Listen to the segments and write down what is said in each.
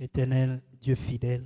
Éternel Dieu fidèle,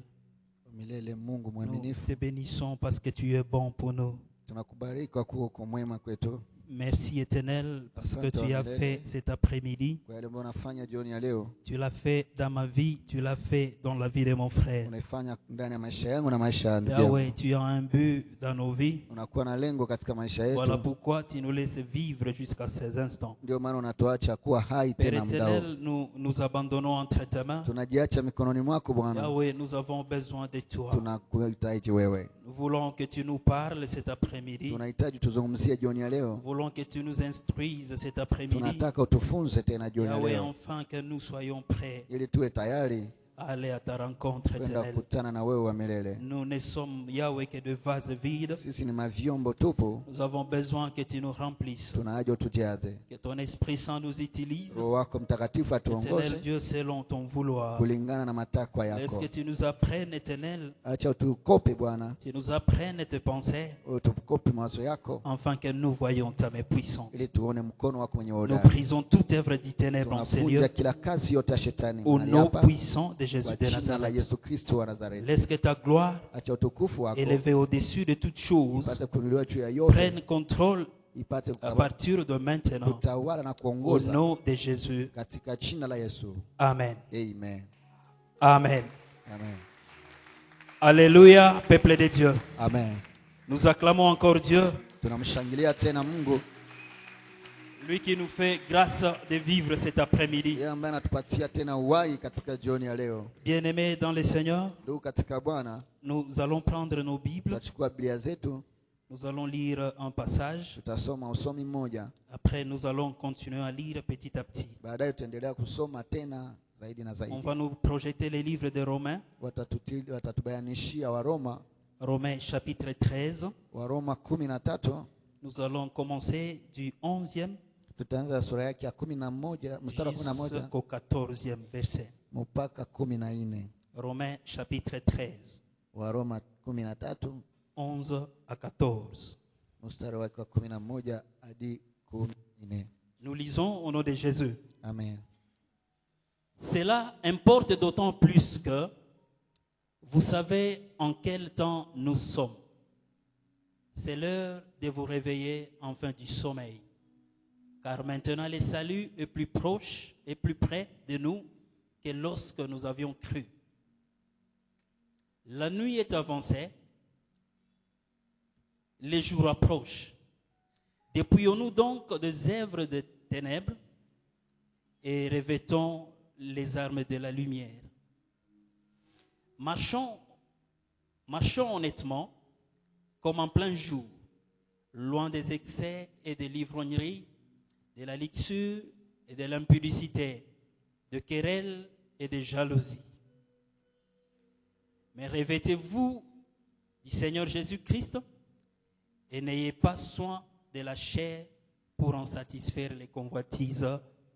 milele Mungu nous mwaminifu, te bénissons parce que tu es bon pour nous. tunakubariki kwa kuwa uko mwema kwetu. Merci Éternel parce que Asante tu as milele fait cet après-midi. kwa yale ambayo unafanya jioni ya leo. Tu l'as fait dans ma vie, tu l'as fait dans la vie de mon frère. Unaifanya ndani ya maisha yangu na maisha ya ndugu yangu. Yahweh, tu as un but dans nos vies. Unakuwa na lengo katika maisha yetu. Voilà pourquoi tu nous laisses vivre jusqu'à ces instants. Ndio maana unatuacha kuwa hai Père tena muda huu. éternel, nous abandonnons entre tes mains. Tunajiacha mikononi mwako Bwana. Yahweh, nous avons besoin de toi. Tunakuhitaji wewe. Nous voulons que tu nous parles cet après-midi. Tunahitaji tuzungumzie jioni ya Nous leo. voulons que tu nous instruises cet après-midi. Tunataka utufunze tena jioni ya Yahweh, leo enfin que nous soyons prêts ili tuwe tayari à aller à ta rencontre kwenda éternelle. kukutana na wewe wa milele. Nous ne sommes, Yahweh, que de vases vides. Sisi ni mavyombo tupu, Nous avons besoin que tu nous remplisses. tuna haja utujaze. Que ton Esprit Saint nous utilise. Roho wako Mtakatifu Éternel atuongoze Dieu, selon ton vouloir. kulingana na matakwa Laisse yako. que tu nous apprennes, éternel. Acha utukope Bwana, Tu nous apprennes tes pensées. utukope mawazo yako Afin que nous voyions ta main puissante. ili tuone mkono wako mwenye Nous hodari. brisons toute œuvre du ténèbre en ces lieux. Tunavunja kila kazi yote ya shetani Au mahali nom hapa puissant de Jésus kwa de jina la Nazareth. Yesu Kristo wa Nazareti. Laisse que ta gloire, Acha utukufu wako élevée au-dessus de toutes choses, ipate kuinuliwa juu ya yote, prenne contrôle ipate à partir de maintenant. kutawala na Au kuongoza nom de Jésus. katika jina la Yesu. Amen. Amen. Amen. Amen. Alléluia, peuple de Dieu. Amen. Nous acclamons encore Dieu, Tunamshangilia tena Mungu, lui qui nous fait grâce de vivre cet après-midi. yeye ambaye anatupatia tena uhai katika jioni ya leo. Bien-aimés dans le Seigneur, Ndugu katika Bwana, nous allons prendre nos Bibles. tutachukua Biblia zetu, Nous allons lire un passage. tutasoma usomi mmoja, Après, nous allons continuer à lire petit à petit. baadaye tutaendelea kusoma tena zaidi na On zaidi. va nous projeter les livres de Romains. Watatubayanishia Waroma, Romains chapitre 13. Waroma 13. Nous allons commencer du 11e Tutaanza sura yake ya 11 mstari wa 11 jusqu'au 14e verset. mpaka 14. Romains chapitre 13, Waroma 13 11 à 14. mstari wake wa 11 hadi 14. Nous lisons au nom de Jésus. Amen. Cela importe d'autant plus que vous savez en quel temps nous sommes. C'est l'heure de vous réveiller enfin du sommeil. Car maintenant le salut est plus proche et plus près de nous que lorsque nous avions cru. La nuit est avancée, les jours approchent. Dépouillons-nous donc des œuvres des ténèbres et revêtons les armes de la lumière. Marchons honnêtement comme en plein jour, loin des excès et des livrogneries, de la luxure et de l'impudicité, de querelles et de jalousie. Mais revêtez-vous du Seigneur Jésus-Christ et n'ayez pas soin de la chair pour en satisfaire les convoitises.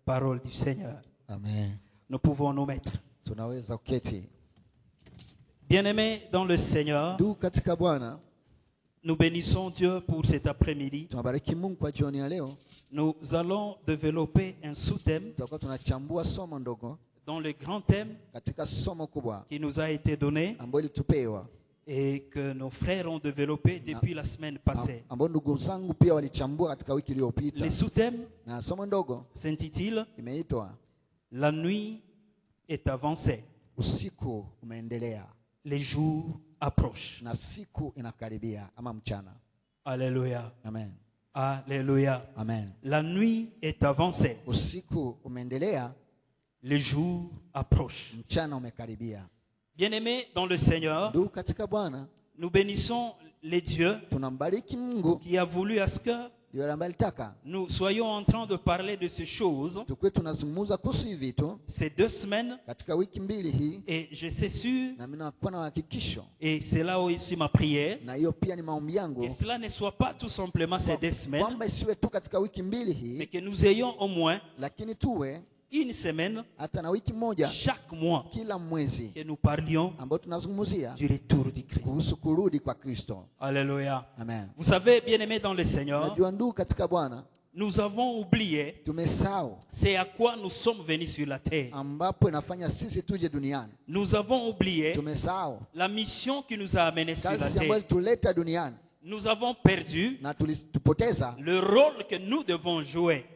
Parole du Seigneur. Amen. Nous pouvons nous mettre. Tunaweza uketi. Bien-aimés dans le Seigneur, Ndugu katika Bwana, nous bénissons Dieu pour cet après-midi. tunabariki Mungu kwa jioni ya leo. Nous allons développer un sous-thème Tutakuwa tunachambua somo ndogo dans le grand thème katika somo kubwa qui nous a été donné ambalo ilitupewa, et que nos frères ont développé depuis la semaine passée. ambao ndugu zangu pia walichambua katika wiki iliyopita. Le sous-thème Na somo ndogo s'intitule imeitwa La nuit est avancée, usiku umeendelea les jours approchent. na siku inakaribia, ama mchana. Alléluia. Amen. Alléluia. Amen. La nuit est avancée, Usiku umeendelea, les jours approchent. mchana umekaribia. Bien-aimés dans le Seigneur, Ndugu katika Bwana, nous bénissons les dieux tunambariki Mungu qui a voulu à ce que yule ambaye alitaka nous soyons en train de parler de ces choses tukue tunazungumza kuhusu hivi vitu ces 2 semaines. katika wiki mbili hii, Et je suis sûr, na mimi nakuwa na hakikisho, et c'est là aussi ma prière, na hiyo pia ni maombi yangu, que cela ne soit pas tout simplement ces 2 semaines, kwamba isiwe tu katika wiki mbili mais hii, que nous ayons au moins lakini tuwe une semaine hata na wiki moja chaque mois kila mwezi que nous parlions ambao tunazungumzia du retour du Christ. kuhusu kurudi kwa Kristo. Alléluia. Amen. Vous savez, bien-aimés dans le Seigneur, Najua ndugu katika Bwana, nous avons oublié tumesahau c'est à quoi nous sommes venus sur la terre. ambapo inafanya sisi tuje duniani. Nous avons oublié Tumesahau la mission qui nous a amenés sur la kazi ambayo terre. tuleta duniani Nous avons perdu na tupoteza le rôle que nous devons jouer.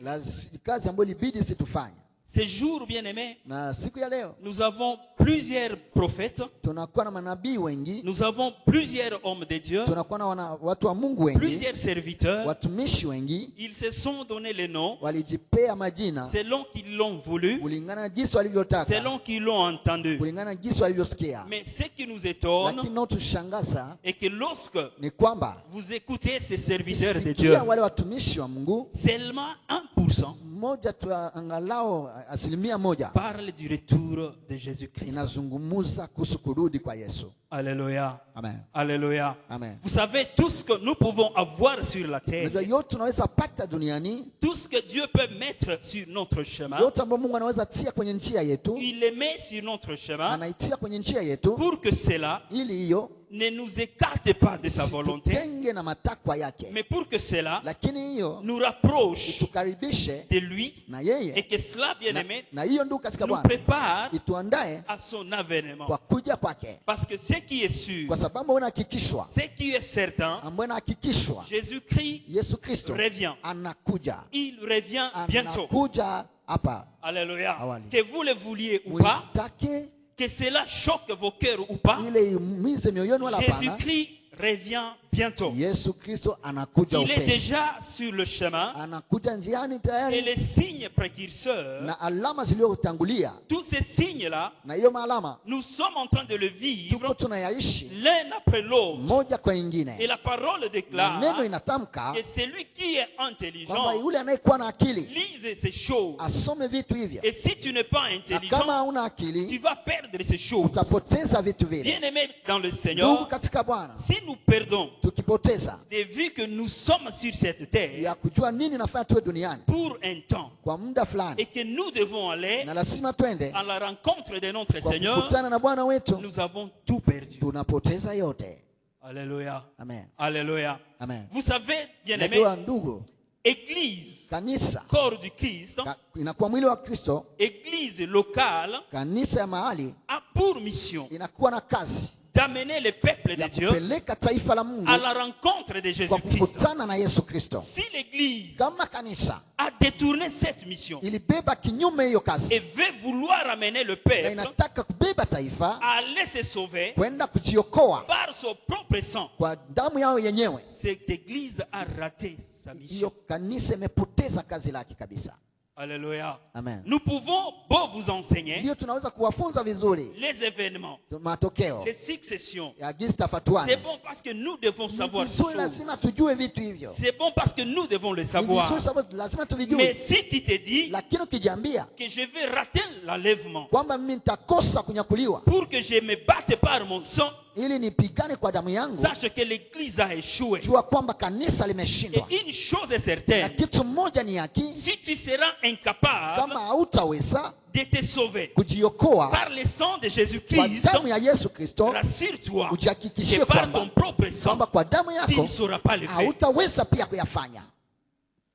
kazi ambayo ilibidi sisi tufanye. Ces jours, bien-aimés, Na siku ya leo nous avons plusieurs prophètes, tunakuwa na manabii wengi, nous avons plusieurs hommes de Dieu, tunakuwa na watu wa Mungu wengi, plusieurs serviteurs. watumishi wengi Ils se sont donné les noms walijipea majina selon qu'ils l'ont voulu, kulingana na jinsi walivyotaka, selon qu'ils l'ont entendu. kulingana na jinsi walivyosikia. Mais ce qui nous étonne Lakini naotushangaza est que lorsque ni kwamba vous écoutez ces serviteurs de Dieu, sikia wale watumishi wa Mungu, seulement 1% mmoja tu, angalau asilimia moja parle du retour de Jésus-Christ. inazungumuza kuhusu kurudi kwa Yesu. Alléluia. Amen. Alléluia. Amen. Vous savez, tout ce que nous pouvons avoir sur la terre, Unajua yote tunaweza pata duniani, tout ce que Dieu peut mettre sur notre chemin, yote ambayo Mungu anaweza tia kwenye njia yetu, il les met sur notre chemin anaitia kwenye njia yetu pour que cela ili hiyo ne nous écarte pas de sa volonté, situtenge na matakwa yake, mais pour que cela lakini hiyo nous rapproche itukaribishe de lui na et yeye, que cela, bien aimé, na hiyo ndio katika nous Bwana prépare ituandae à son avènement. kwa kuja kwake, Parce que ce qui est sûr, kwa sababu unahakikishwa, ce qui est certain, ambaye anahakikishwa Jésus-Christ Yesu Kristo revient. anakuja, Il revient bientôt. anakuja hapa. Alléluia. Awali. Que vous le vouliez ou pas, Uitake que cela choque vos cœurs ou pas, ile iumize mioyoni wala hapana, Jésus-Christ revient bientôt. Yesu Kristo anakuja Il est upesi, déjà sur le chemin anakuja njiani et tayari, les signes précurseurs, na alama zilizotangulia, tous ces signes-là, na hiyo maalama nous sommes en train de le tuko vivre tunayaishi l'un après l'autre. moja kwa Et ingine. la parole déclare Neno inatamka que celui qui est kwamba intelligent yule anayekuwa na akili lise ces choses. asome vitu hivyo, Et si tu n'es pas na intelligent, kama hauna tu akili vas perdre ces choses. utapoteza vitu vile. Bien-aimés dans le Ndugu Seigneur, katika Bwana, si nous perdons tukipoteza de vue que nous sommes sur cette terre ya kujua nini nafanya tuwe duniani pour un temps kwa muda fulani, et que nous devons aller na lazima twende à la rencontre de notre kwa Seigneur, kukutana na Bwana wetu, nous avons tout perdu. tunapoteza yote. Alléluia. Amen. Alléluia. Amen. Vous savez, bien-aimés, Najua ndugu, Église, kanisa corps du Christ, inakuwa mwili wa Kristo, Église locale kanisa ya mahali a pour mission inakuwa na kazi d'amener le peuple de ya Dieu kupeleka taifa la Mungu à la rencontre de kwa Jésus-Christ. kukutana na Yesu Kristo. Si l'Église Kama kanisa a détourné cette mission ilibeba kinyume hiyo et kazi veut vouloir amener le na peuple inataka kubeba taifa à aller se sauver kwenda kujiokoa par son propre sang, kwa damu yao yenyewe, cette Église a raté sa mission. hiyo kanisa imepoteza kazi lake kabisa. Alléluia. Amen. Nous pouvons beau vous enseigner Ndio tunaweza kuwafunza vizuri les événements, matokeo les successions. ya jinsi C'est tafatuani. bon parce que nous devons savoir Ni ces vizuri, choses. lazima tujue vitu hivyo. C'est bon parce que nous devons le Ni savoir. vizuri sababu lazima Mais tuvijue, si tu te dis lakini ukijiambia que je vais rater l'enlèvement kwamba mimi nitakosa kunyakuliwa pour que je me batte par mon sang, ili nipigane kwa damu yangu, sache que l'Église a échoué. jua kwamba kanisa Et limeshindwa. une chose est Na certaine, kitu moja ni haki, si tu seras incapable kama hautaweza de te sauver kujiokoa par le sang de kwa Jésus-Christ, damu ya Yesu Kristo, rassure-toi ujihakikishie que par kwamba ton propre sang, kwamba kwa damu tu ne yako sauras pas le faire. hautaweza pia kuyafanya.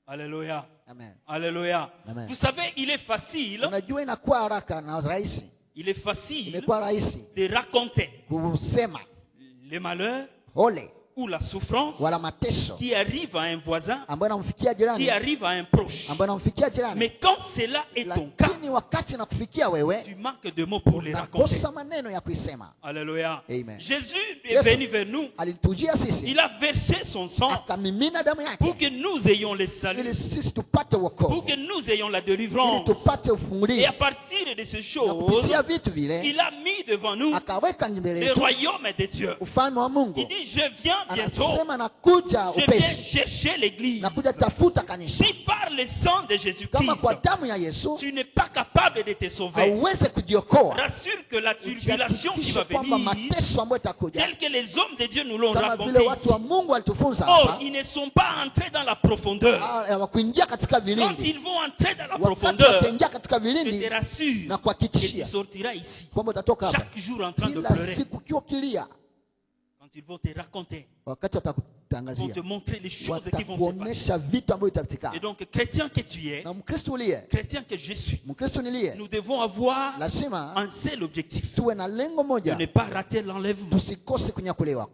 Alléluia. Amen. Alléluia. Amen. Vous savez, il est facile, Unajua inakuwa haraka na rahisi, il est facile imekuwa rahisi de raconter kusema le malheur ole ou la souffrance wala mateso qui arrive à un voisin, ambayo anamfikia qui jirani, arrive à un proche. ambayo anamfikia jirani, Mais quand cela est ton cas, lakini wakati nakufikia wewe tu manques de mots pour les raconter. nakosa maneno ya kuisema. Alléluia. Amen. Jésus est Yesu venu vers nous. alitujia sisi, Il a versé son sang akamimina damu pour yake que nous ayons le salut, ili sisi tupate pour wokovu, que nous ayons la ili délivrance. tupate Et ufungulivu. à partir de ces Na choses, kupitia vitu vile il a mis devant nous akaweka mbele le yetu royaume de Dieu. ufalme wa Mungu. Il dit, je viens bientôt, Anasema nakuja je viens upesi, chercher l'église. nakuja tafuta kanisa. Si par le sang de Kama kwa Jésus-Christ, damu ya Yesu tu n'es pas capable de te sauver, hauweze kujiokoa, rassure que la tribulation qui va ukihakikisha kwamba venir, mateso ambayo itakuja, tel que les hommes de Dieu nous l'ont kama raconté vile watu ici. wa Mungu walitufunza Or, hapa, ils ne sont pas entrés dans la profondeur. hawakuingia katika Quand vilindi. ils vont entrer dans la Wakati profondeur, wataingia katika je te vilindi, rassure na que tu kuhakikishia sortiras ici, kwamba utatoka hapa chaque jour en train de kila pleurer. siku ukiwa ukilia, Quand ils vont te raconter wakati watakutangazia, te montrer les choses qui vont se passer. watakuonesha vitu ambavyo vitapitika. Et donc, chrétien que tu es, Na Mkristo uliye, chrétien que je suis, Mkristo niliye, nous devons avoir lazima un seul objectif, tuwe na lengo de moja, ne pas rater l'enlèvement. tusikose kunyakuliwa,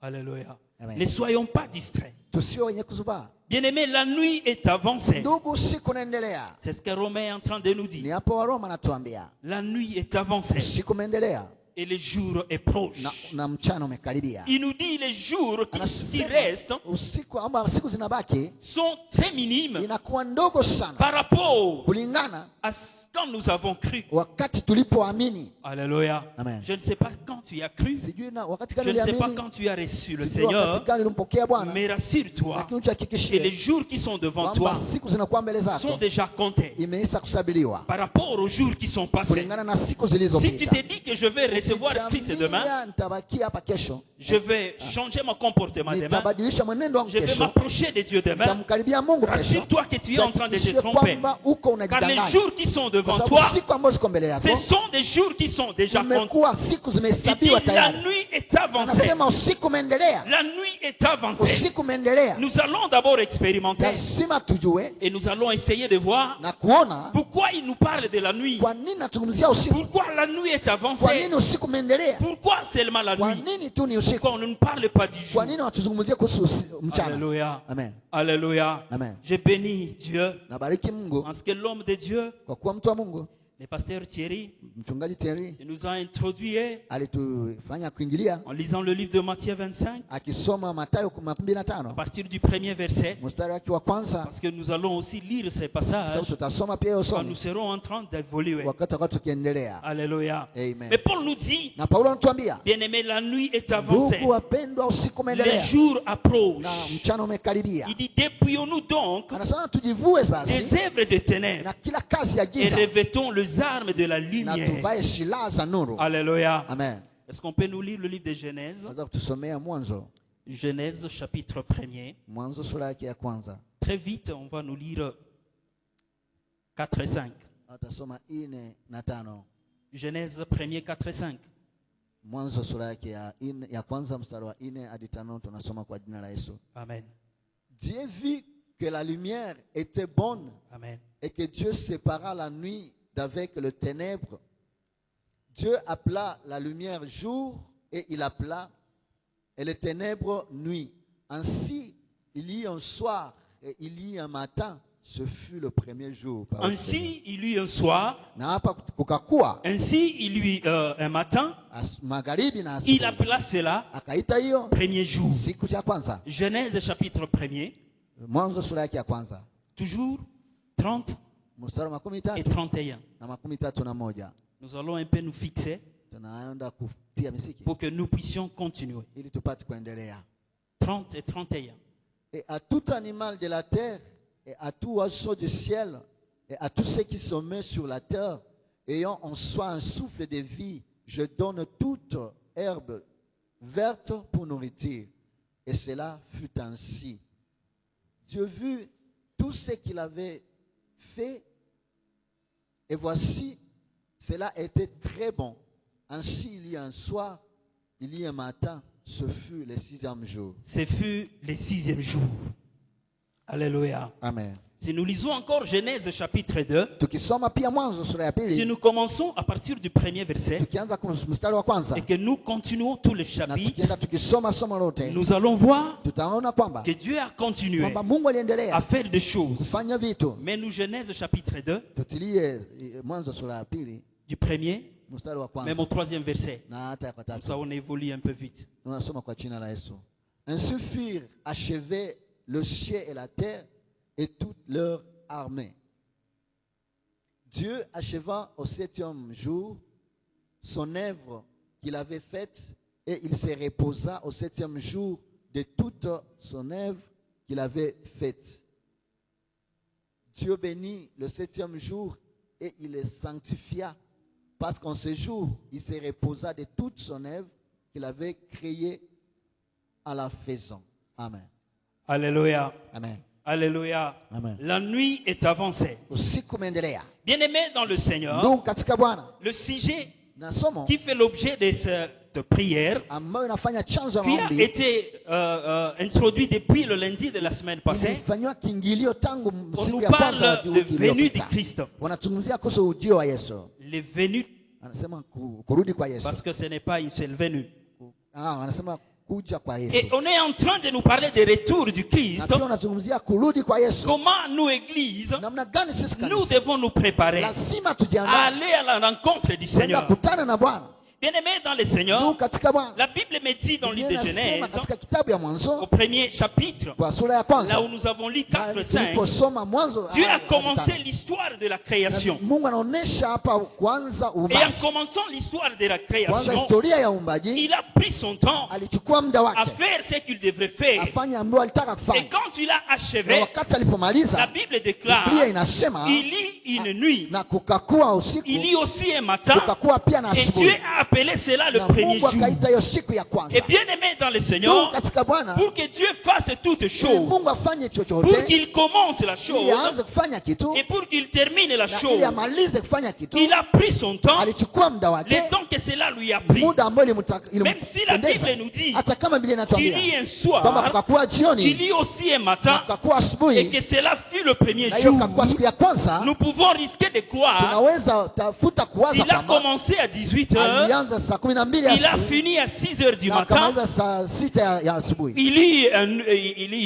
Alléluia. Amen. Ne soyons pas distraits. tusio wenye kuzubaa. Bien-aimé, la nuit est avancée. Ndugu, usiku unaendelea. C'est ce que Romain est en train de nous Ni dire. hapo Waroma anatuambia La nuit est avancée usiku umeendelea et le jour est proche. na mchana umekaribia. Il nous dit les jours qui Anasema restent usiku ama siku zinabaki sont très minimes inakuwa ndogo sana par rapport kulingana à ce quand nous avons cru. wakati tulipoamini. Alléluia. Amen. Je ne sais pas quand tu as cru. Sijui na wakati Je gani ne sais pas uliamini, quand tu as reçu le sijui wakati Seigneur. gani ulimpokea Bwana, Mais rassure-toi lakini que les tuhakikishie jours qui sont devant toi kwamba siku zinakuwa mbele sont zako déjà comptés imeisha kusabiliwa par rapport aux jours qui sont passés. kulingana na siku Si tu zilizopita. te dis que je vais recevoir Christ demain, Ukijiambia nitabakia hapa kesho, je vais changer mon comportement demain, nitabadilisha mwenendo wangu je vais kesho, m'approcher de Dieu demain, nitamkaribia Mungu kesho, rassure-toi que tu es en train de te tuhakikishie tromper. kwamba uko Car les unajidanganya, jours qui sont kwa devant sababu toi, siku ambazo ziko mbele yako ce sont des jours qui sont déjà comptés. imekuwa siku Il dit, zimehesabiwa la tayari. nuit est avancée. Anasema usiku umeendelea, La nuit est avancée. usiku umeendelea. Nous allons d'abord expérimenter Lazima tujue et nous allons essayer de voir na kuona pourquoi il nous parle de la nuit. kwa nini natuzungumzia usiku, Pourquoi la nuit est kwa avancée. nini usiku umeendelea, Pourquoi seulement la kwa nuit. nini tu ni usiku, Pourquoi on ne parle pas du jour. kwa nini watuzungumzie kuhusu mchana. Alléluia. Amen. Alléluia. Amen. Je bénis Dieu Nabariki Mungu parce que l'homme de Dieu, kwa kuwa mtu wa Mungu, le pasteur Thierry, mchungaji Thierry il nous a introduit alitufanya kuingilia en lisant le livre de Matthieu 25 akisoma Mathayo à 25 partir du premier verset. mstari wake wa kwanza, Parce que nous allons aussi lire ces sababu passages tutasoma pia hiyo quand nous somo serons en train d'évoluer. wakati wakati tukiendelea. Alléluia. Amen. Mais Paul nous dit, Na Paulo anatuambia, bien-aimé, la nuit est avancée. ndugu wapendwa, usiku Les umeendelea jours approchent. na mchana umekaribia. Il dit, dépouillons-nous donc Anasema tujivue des basi œuvres de ténèbres na kila kazi ya et giza revêtons les armes de la na lumière. tuvae silaha za nuru. Alléluia. Amen. Est-ce qu'on peut nous lire le livre de Genèse? Naweza kutusomea Mwanzo, Genèse chapitre 1er. Mwanzo sura yake ya kwanza. Très vite, on va nous lire 4 et 5. Atasoma 4 na 5. Genèse 1er, 4 et 5. Mwanzo sura yake ya kwanza mstari wa 4 hadi 5 tunasoma kwa jina la Yesu. Amen. Dieu vit que la lumière était bonne Amen. et que Dieu sépara la nuit d'avec le ténèbre. Dieu appela la lumière jour et il appela et les ténèbres nuit. Ainsi, il y eut un soir et il y eut un matin. Ce fut le premier jour. Ainsi, il y eut un soir. Na hapa kukakuwa Ainsi, il y eut un matin. magharibi na Il asubuhi. appela cela Akaita hiyo premier jour. siku ya kwanza. Genèse chapitre 1er. Mwanzo sura yake ya kwanza. Toujours 30 Mstari wa et 13 31. na 31. Nous allons un peu nous fixer Tunaenda kutia misiki pour que nous puissions continuer. ili tupate kuendelea. 30 et 31. Et à tout animal de la terre, et à tout oiseau du ciel, et à tous ceux qui se mettent sur la terre, ayant en soi un souffle de vie, je donne toute herbe verte pour nourriture. Et cela fut ainsi. Dieu vit tout ce qu'il avait fait, et voici, cela était très bon. Ainsi, il y a un soir, il y a un matin, ce fut le 6e jour. Ce fut le 6e jour. Alléluia. Amen. Si nous lisons encore Genèse chapitre 2, Tukisoma pia Mwanzo sura ya si pili, nous commençons à partir du premier verset tukianza mstari wa kwanza et que nous continuons tout le na chapitre, tukienda tukisoma somo lote, nous allons voir tutaona kwamba que Dieu a continué kwamba Mungu à aliendelea faire des choses. kufanya vitu. Mais nous, Genèse chapitre 2, Tutilie Mwanzo sura ya pili du premier, mstari wa même kwanza au troisième verset. na hata ya Comme tatu. ça, on évolue un peu vite. Tunasoma kwa jina la Yesu. Ainsi furent achevés le ciel et la terre et toute leur armée. Dieu acheva au 7e jour son œuvre qu'il avait faite et il se reposa au 7e jour de toute son œuvre qu'il avait faite. Dieu bénit le 7e jour et il le sanctifia parce qu'en ce jour, il se reposa de toute son œuvre qu'il avait créée à la faisant. Amen. Alléluia. Amen. Alléluia. Amen. La nuit est avancée. Usiku umeendelea. Bien-aimés dans le Seigneur, Ndugu katika Bwana, le sujet na somo qui fait l'objet de ce cette prière ambayo inafanya chanzo ya qui a maombi été introduit depuis le lundi de la semaine passée. ilifanywa kiingilio tangu On siku nous ya kwanza ya parle de wiki venue du iliyopita. Christ. Wanazungumzia kuhusu ujio wa Yesu. Les venues, Anasema kurudi kwa Yesu. parce que ce n'est pas une seule venue. Anasema kuja kwa Yesu. Et on est en train de nous parler des retours du Na Christ. pia wanazungumzia kurudi kwa Yesu. Comment nous, Église, Namna gani sisi nous kanisa devons nous préparer lazima à tujiandae aller à la rencontre du kwenda Seigneur. kutana na Bwana. Bien-aimés dans le Ndugu Seigneur, katika Bwana. la Bible me dit dans le livre de Biblia inasema Genèse, katika kitabu ya au Mwanzo premier chapitre, kwa sura ya là kwanza où nous avons lu 4-5, tuliposoma Mwanzo Dieu a hadi commencé tano. l'histoire de la création. Mungu anaonesha hapa kwanza Et en uumbaji. commençant l'histoire de la Kwanza création, historia ya uumbaji, il a pris son temps alichukua muda à wake faire ce qu'il devrait faire. afanye ambayo alitaka Et kufanya. quand il a Na achevé, wakati la alipomaliza, Bible déclare, Biblia inasema il lit une nuit, na kukakuwa usiku, il lit aussi un matin, kukakuwa pia na et Dieu asubuhi. a appelé cela le Na premier Mungu jour. akaita hiyo siku ya kwanza. Et bien aimé dans le Ndugu Seigneur, katika Bwana, pour que Dieu fasse toutes ili choses, Mungu afanye pour chochote, qu'il commence la ili chose aanze kufanya kitu et pour qu'il termine la na ili chose, amalize kufanya kitu, il a pris son temps, alichukua muda le wake, temps que cela lui a pris. muda ambao Même si la ilimpendeza. Bible nous dit Hata kama Biblia qu'il inatuambia lit un kwamba soir, kukakuwa qu'il jioni lit aussi un na matin, kukakuwa et asubuhi, que cela fut le premier na hiyo jour, kukakuwa siku ya kwanza, nous pouvons risquer de croire tunaweza tafuta kuwaza il a kwamba commencé à 18 heures, alianza saa 12 il a asubuhi fini à 6 heures du na matin, akamaliza saa 6 ya asubuhi. il lit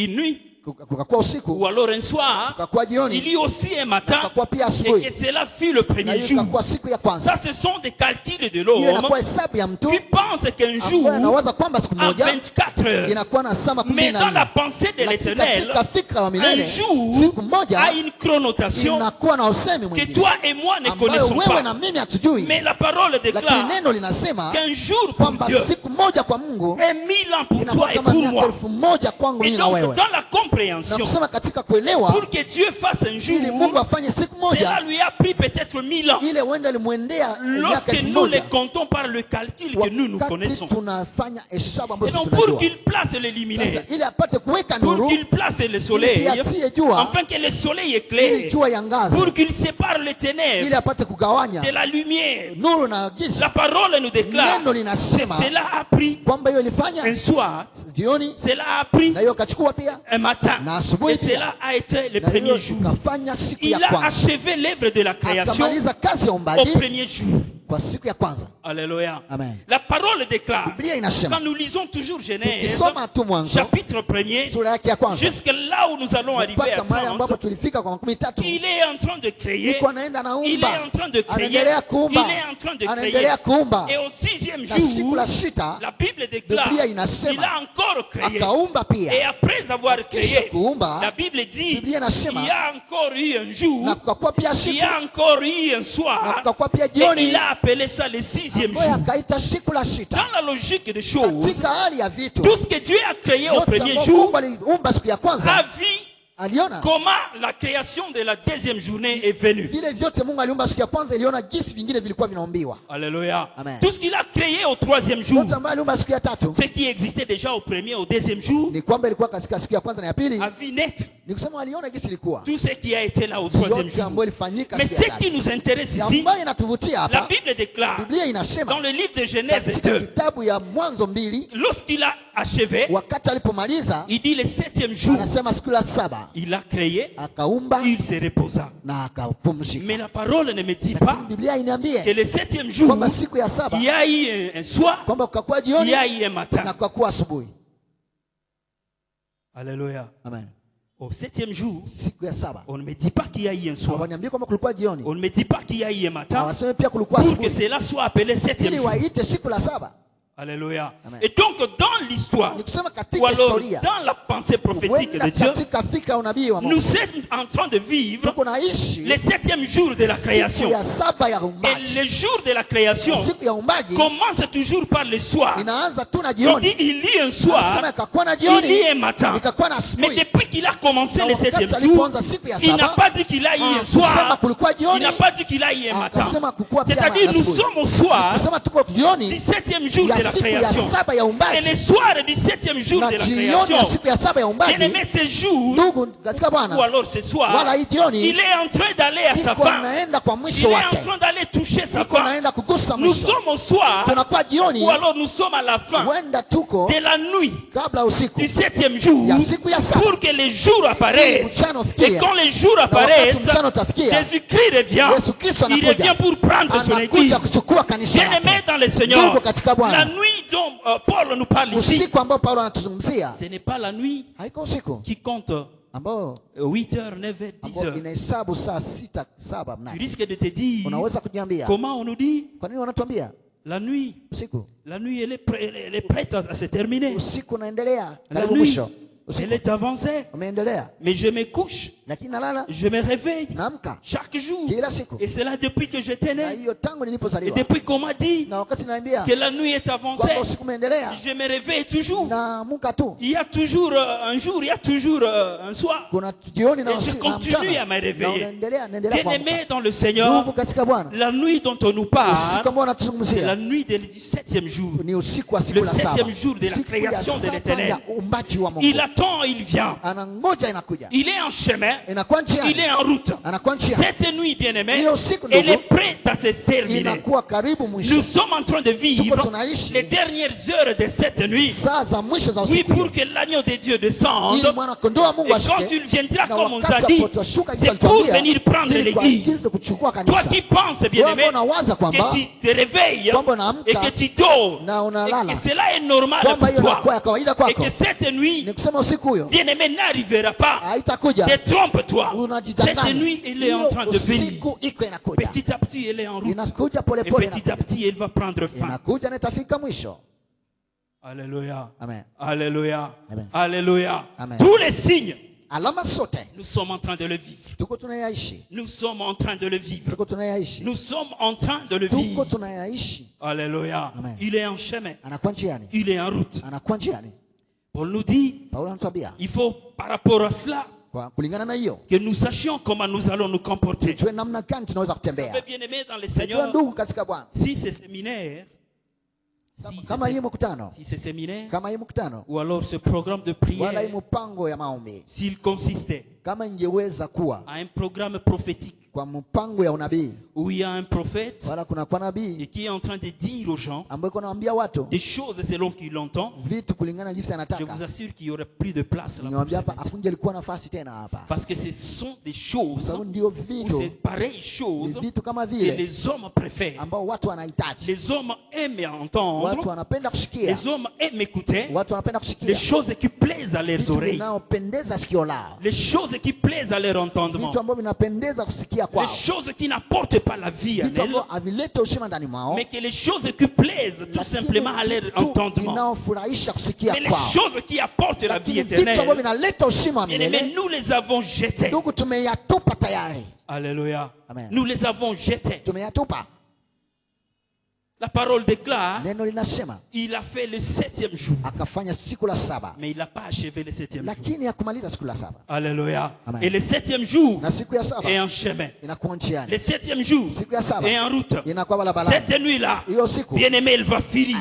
une nuit, Kukakuwa usiku, ou alors un soir, kukakuwa il jioni, lit aussi un matin, kukakuwa pia et asubuhi, que cela fut le na premier hiyo jour. ikakuwa siku ya kwanza. Ça, ce sont des calculs de Hiyo l'homme inakuwa hesabu ya mtu qui pense qu'un ambaye jour anawaza kwamba siku a moja 24 heures. inakuwa na saa Mais dans la 14. pensée de Lakini l'éternel, katika fikra wa un milele, jour siku moja a une connotation inakuwa na usemi que mwingine toi et moi ne ambayo connaissons wewe pas. na mimi hatujui, Mais la parole lakini déclare neno linasema qu'un jour pour kwamba Dieu siku moja kwa Mungu est 1000 ans pour inakuwa toi et kama pour miaka moi. 1000 kwangu Et mimi na donc, wewe. dans la Na compréhension, kusema katika kuelewa, pour que Dieu fasse un ili Mungu jour, afanye siku cela moja, lui a pris peut-être 1000 ans. ile huenda limwendea miaka Lorsque nous les 1000 comptons par le calcul que nous wakati connaissons. tunafanya hesabu Et ambazo donc, tunajua. pour qu'il place le luminaire, Sasa ili apate kuweka pour nuru, qu'il place le soleil, ili atie jua, afin que le soleil ili éclaire, jua yangaze, pour qu'il sépare les ili ténèbres apate kugawanya de la lumière. nuru na giza. La parole nous déclare Neno que linasema cela a pris kwamba hiyo ilifanya un soir, jioni, cela a pris na hiyo akachukua pia, un matin, na asubuhi et pia, cela a été le na hiyo premier jour. ikafanya siku Il ya a kwanza, achevé l'œuvre de la création akamaliza kazi ya au uumbaji premier jour. kwa siku ya kwanza. Alléluia. Amen. La parole déclare, Biblia inasema, quand nous lisons toujours Genèse, tukisoma tu Mwanzo chapitre 1er, sura yake ya kwanza jusque là où nous allons arriver mpaka à mahali 30, ambapo tulifika kwa 13, il est en train de créer, iko anaenda il est naumba, en train de créer, anaendelea kuumba, il est en train de créer. anaendelea kuumba, Et au 6e na siku jour, la sita la Bible déclare, Biblia il inasema a encore créé. akaumba Et pia, après avoir kisha créé, kuumba, la Bible dit, Biblia inasema il y a encore eu un jour, na kukakuwa pia il siku, y a encore eu un na soir, kukakuwa pia et jioni, il a appelé ça le 6e ambayo jour. akaita siku la sita. Dans la logique des choses, Katika hali ya vitu tout ce que Dieu a créé au yote premier ambayo jour Mungu aliumba siku ya a kwanza, vu aliona comment la création de la deuxième journée est venue. vile vyote Mungu aliumba siku ya kwanza, iliona jinsi vingine vilikuwa vinaombiwa. Alléluia. Amen. Tout ce qu'il a créé au troisième jour, Yote ambayo aliumba siku ya tatu ce qui existait déjà au premier, au deuxième jour, ni kwamba ilikuwa katika siku ya kwanza na ya pili, a vu naître ni kusema aliona jinsi ilikuwa tout ce qui a été là au troisième yote jour. ambayo ilifanyika Mais siku ce ya qui tatu. nous intéresse Ya ici, ambayo inatuvutia la hapa, Bible déclare Biblia dans inasema le livre de Genèse katika 2, kitabu ya Mwanzo 2, lorsqu'il a achevé, wakati alipomaliza il dit le 7e jour, anasema siku la saba il a créé, akaumba il se reposa. na akapumzika. Mais la parole ne me dit pas Lakini Biblia que iniambie le 7e jour, kwamba siku ya saba il y a eu un soir, kwamba kukakuwa il y jioni a eu un na matin. kukakuwa asubuhi. Alléluia. Amen. Au 7e jour, Siku ya saba on ne me dit pas qu'il y a eu un soir. hawaniambia kwamba kulikuwa jioni, On ne me dit pas qu'il y a eu un matin hawaseme pia kulikuwa pour que asubuhi, cela soit appelé 7e ili jour. waite siku la saba. Alléluia. Amen. Et donc, dans l'histoire, Ni kusema ou katika alors historia, dans la pensée prophétique huenda de Dieu, katika fikra unabii wa Mungu, nous sommes en train de vivre tuko naishi le 7e jour de la siku création. ya saba ya Et uumbaji. le jour de la création Siku ya uumbaji commence toujours par le soir. inaanza tu na Il jioni, dit, il lit un soir, anasema ikakuwa na il jioni, lit un matin. ikakuwa na Mais asubuhi. depuis qu'il a commencé Na le wakati 7e jour, alipoanza siku ya il n'a saba, pas dit qu'il a eu un kusema soir, kulikuwa il jioni, n'a pas dit qu'il a eu un matin. akasema kukuwa pia C'est-à-dire, na nous asubuhi. sommes au soir Kusema tuko du jioni 7e jour ya de la siku ya création. saba ya Et uumbaji le soir du 7e jour na de la jioni ya création, siku ya saba ya bien uumbaji, aimé, ce jour, ndugu katika ou Bwana, alors ce soir, wala hii jioni il est en train d'aller à sa iko fin. naenda kwa Il mwisho est wake, en train d'aller toucher sa iko fin. naenda kugusa Nous mwisho. sommes au soir, Tunakuwa jioni, ou alors nous sommes à la fin huenda tuko de la nuit kabla ya usiku du 7e jour, ya siku ya saba. pour que les jours apparaissent. mchana ufikie. Et quand les jours Na wakati apparaissent, mchana utafikia, Jésus-Christ revient. Yesu Kristo Il anakuja. revient pour prendre son église. Anakuja kuchukua kanisa Bien aimé lake. dans le Seigneur, Ndugu katika Bwana, la nuit dont Paul nous parle ici, usiku ambao Paulo anatuzungumzia ce n'est pas la nuit haiko usiku qui compte ambao 8h, 9h, 10h. ambao inahesabu saa 6 7 Tu 8. risques de te dire, Unaweza kujiambia comment on nous dit kwa nini wanatuambia la nuit, usiku? elle est prête à se terminer. Usiku unaendelea La karibu nuit, mwisho. elle Usiku est avancée. umeendelea, Mais je me couche, lakini nalala je me réveille naamka chaque jour. kila siku, Et c'est là depuis que j'étais na né. hiyo tangu Et nilipozaliwa. depuis qu'on m'a dit Na wakati naambia que la nuit est avancée, kwamba usiku umeendelea, je me réveille toujours. naamka tu. Il y a toujours un jour, il y a toujours un soir. Kuna jioni na Et je usiku na continue à mchana, me na réveiller. naendelea Bien kuamka. aimé dans le Seigneur, Ndugu katika Bwana, la nuit dont on nous parle, usiku ambao c'est la anatuzungumzia nuit du 7e jour. ni usiku wa siku Le la saba, 7e jour de la siku ya création de saba l'Éternel. ya uumbaji wa Mungu. Il attend, il vient. Anangoja, inakuja, Il est en chemin, inakuwa il njiani, est en route. anakuwa njiani, Cette nuit, bien-aimée, Hiyo siku elle ndugu, est prête à se terminer. inakuwa karibu mwisho. Nous sommes en train de vivre Tuko tunaishi les dernières heures de cette nuit. saa za mwisho za Oui, usiku pour hiyo, que l'agneau de Dieu descende. ili mwana kondoo wa Et Mungu quand ashuke, il viendra, na comme on t'a wakati dit, aposhuka jinsi c'est pour alituambia, venir prendre ili kwa ajili l'église. ya kuchukua Toi kanisa. qui penses, Wewe bien-aimé, ambao unawaza kwamba que tu te réveilles kwamba unaamka et que tu dors, na unalala, et que cela est normal kwamba pour hiyo toi, inakuwa ya kawaida et kwako, que cette nuit, ni kusema usiku huyo bien-aimé, n'arrivera pas. haitakuja, Détrompe-toi. Cette unajidanganya. nuit, elle est en Hiyo train de venir. usiku iko inakuja, Petit à petit, elle est en route. inakuja Et polepole, petit à petit, elle va prendre fin. inakuja na itafika mwisho. Alléluia. Amen. Alléluia. Amen. Alléluia. Amen. Tous les signes, Alama zote nous sommes en train de le vivre. tuko tunayaishi, Nous sommes en train de le vivre. tuko tunayaishi, Nous sommes en train de le tuko vivre. tunayaishi. Alléluia. Amen. Il est en chemin. Anakuwa njiani, Il est en route. anakuwa njiani. Paul nous dit, Paulo anatuambia il faut par rapport à cela kwa kulingana na hiyo que nous sachions comment nous allons nous comporter. tujue namna gani tunaweza kutembea. Bien aimé dans le Najua Seigneur, ndugu katika Bwana, si ces séminaires, kama hii mkutano, si ces séminaires, kama hii mkutano ou alors ce programme de wala hii prière, mpango ya maombi, s'il consistait kama ingeweza kuwa à un programme prophétique kwa mpango ya unabii, où il y a un prophète wala kuna kwa et nabii qui est en train de dire aux gens ambaye kuna naambia watu des choses selon qu'il entend, vitu kulingana na jinsi je anataka, vous assure qu'il n'y aurait plus de place là pour ningewaambia se hapa mettre. hakungelikuwa nafasi tena hapa, Parce que ce sont des kwa choses sababu ndio ou vitu c'est pareilles ni choses vitu kama que vile les hommes préfèrent. ambao watu wanahitaji, Les hommes aiment watu entendre, wanapenda kusikia, les hommes aiment écouter watu wanapenda les kusikia choses qui plaisent à leurs vitu oreilles, vinaopendeza sikio lao, les choses qui plaisent à leur entendement, vitu ambavyo vinapendeza kusikia les kwao, choses qui n'apportent pas la vie à vitu elles, ambavyo havilete uzima ndani mwao, mais que les choses qui plaisent tout lakini simplement à leur vitu entendement, vinaofurahisha kusikia mais les kwao, choses qui apportent la vie lakini vitu ambavyo éternelle, vinaleta uzima wa mais milele, nous les avons jetés. ndugu, tumeyatupa tayari, Alléluia. Amen. Nous les avons jetés. tumeyatupa. La parole déclare, Neno linasema il a fait le 7e jour, akafanya siku la saba, mais il n'a pas achevé le 7e jour. lakini hakumaliza siku la saba, Alléluia. Amen. Et le 7e jour na siku ya saba est en chemin. inakuwa njiani, Le 7e jour siku ya saba est en route. inakuwa barabarani. Cette nuit-là, Hiyo siku bien-aimé, elle va finir.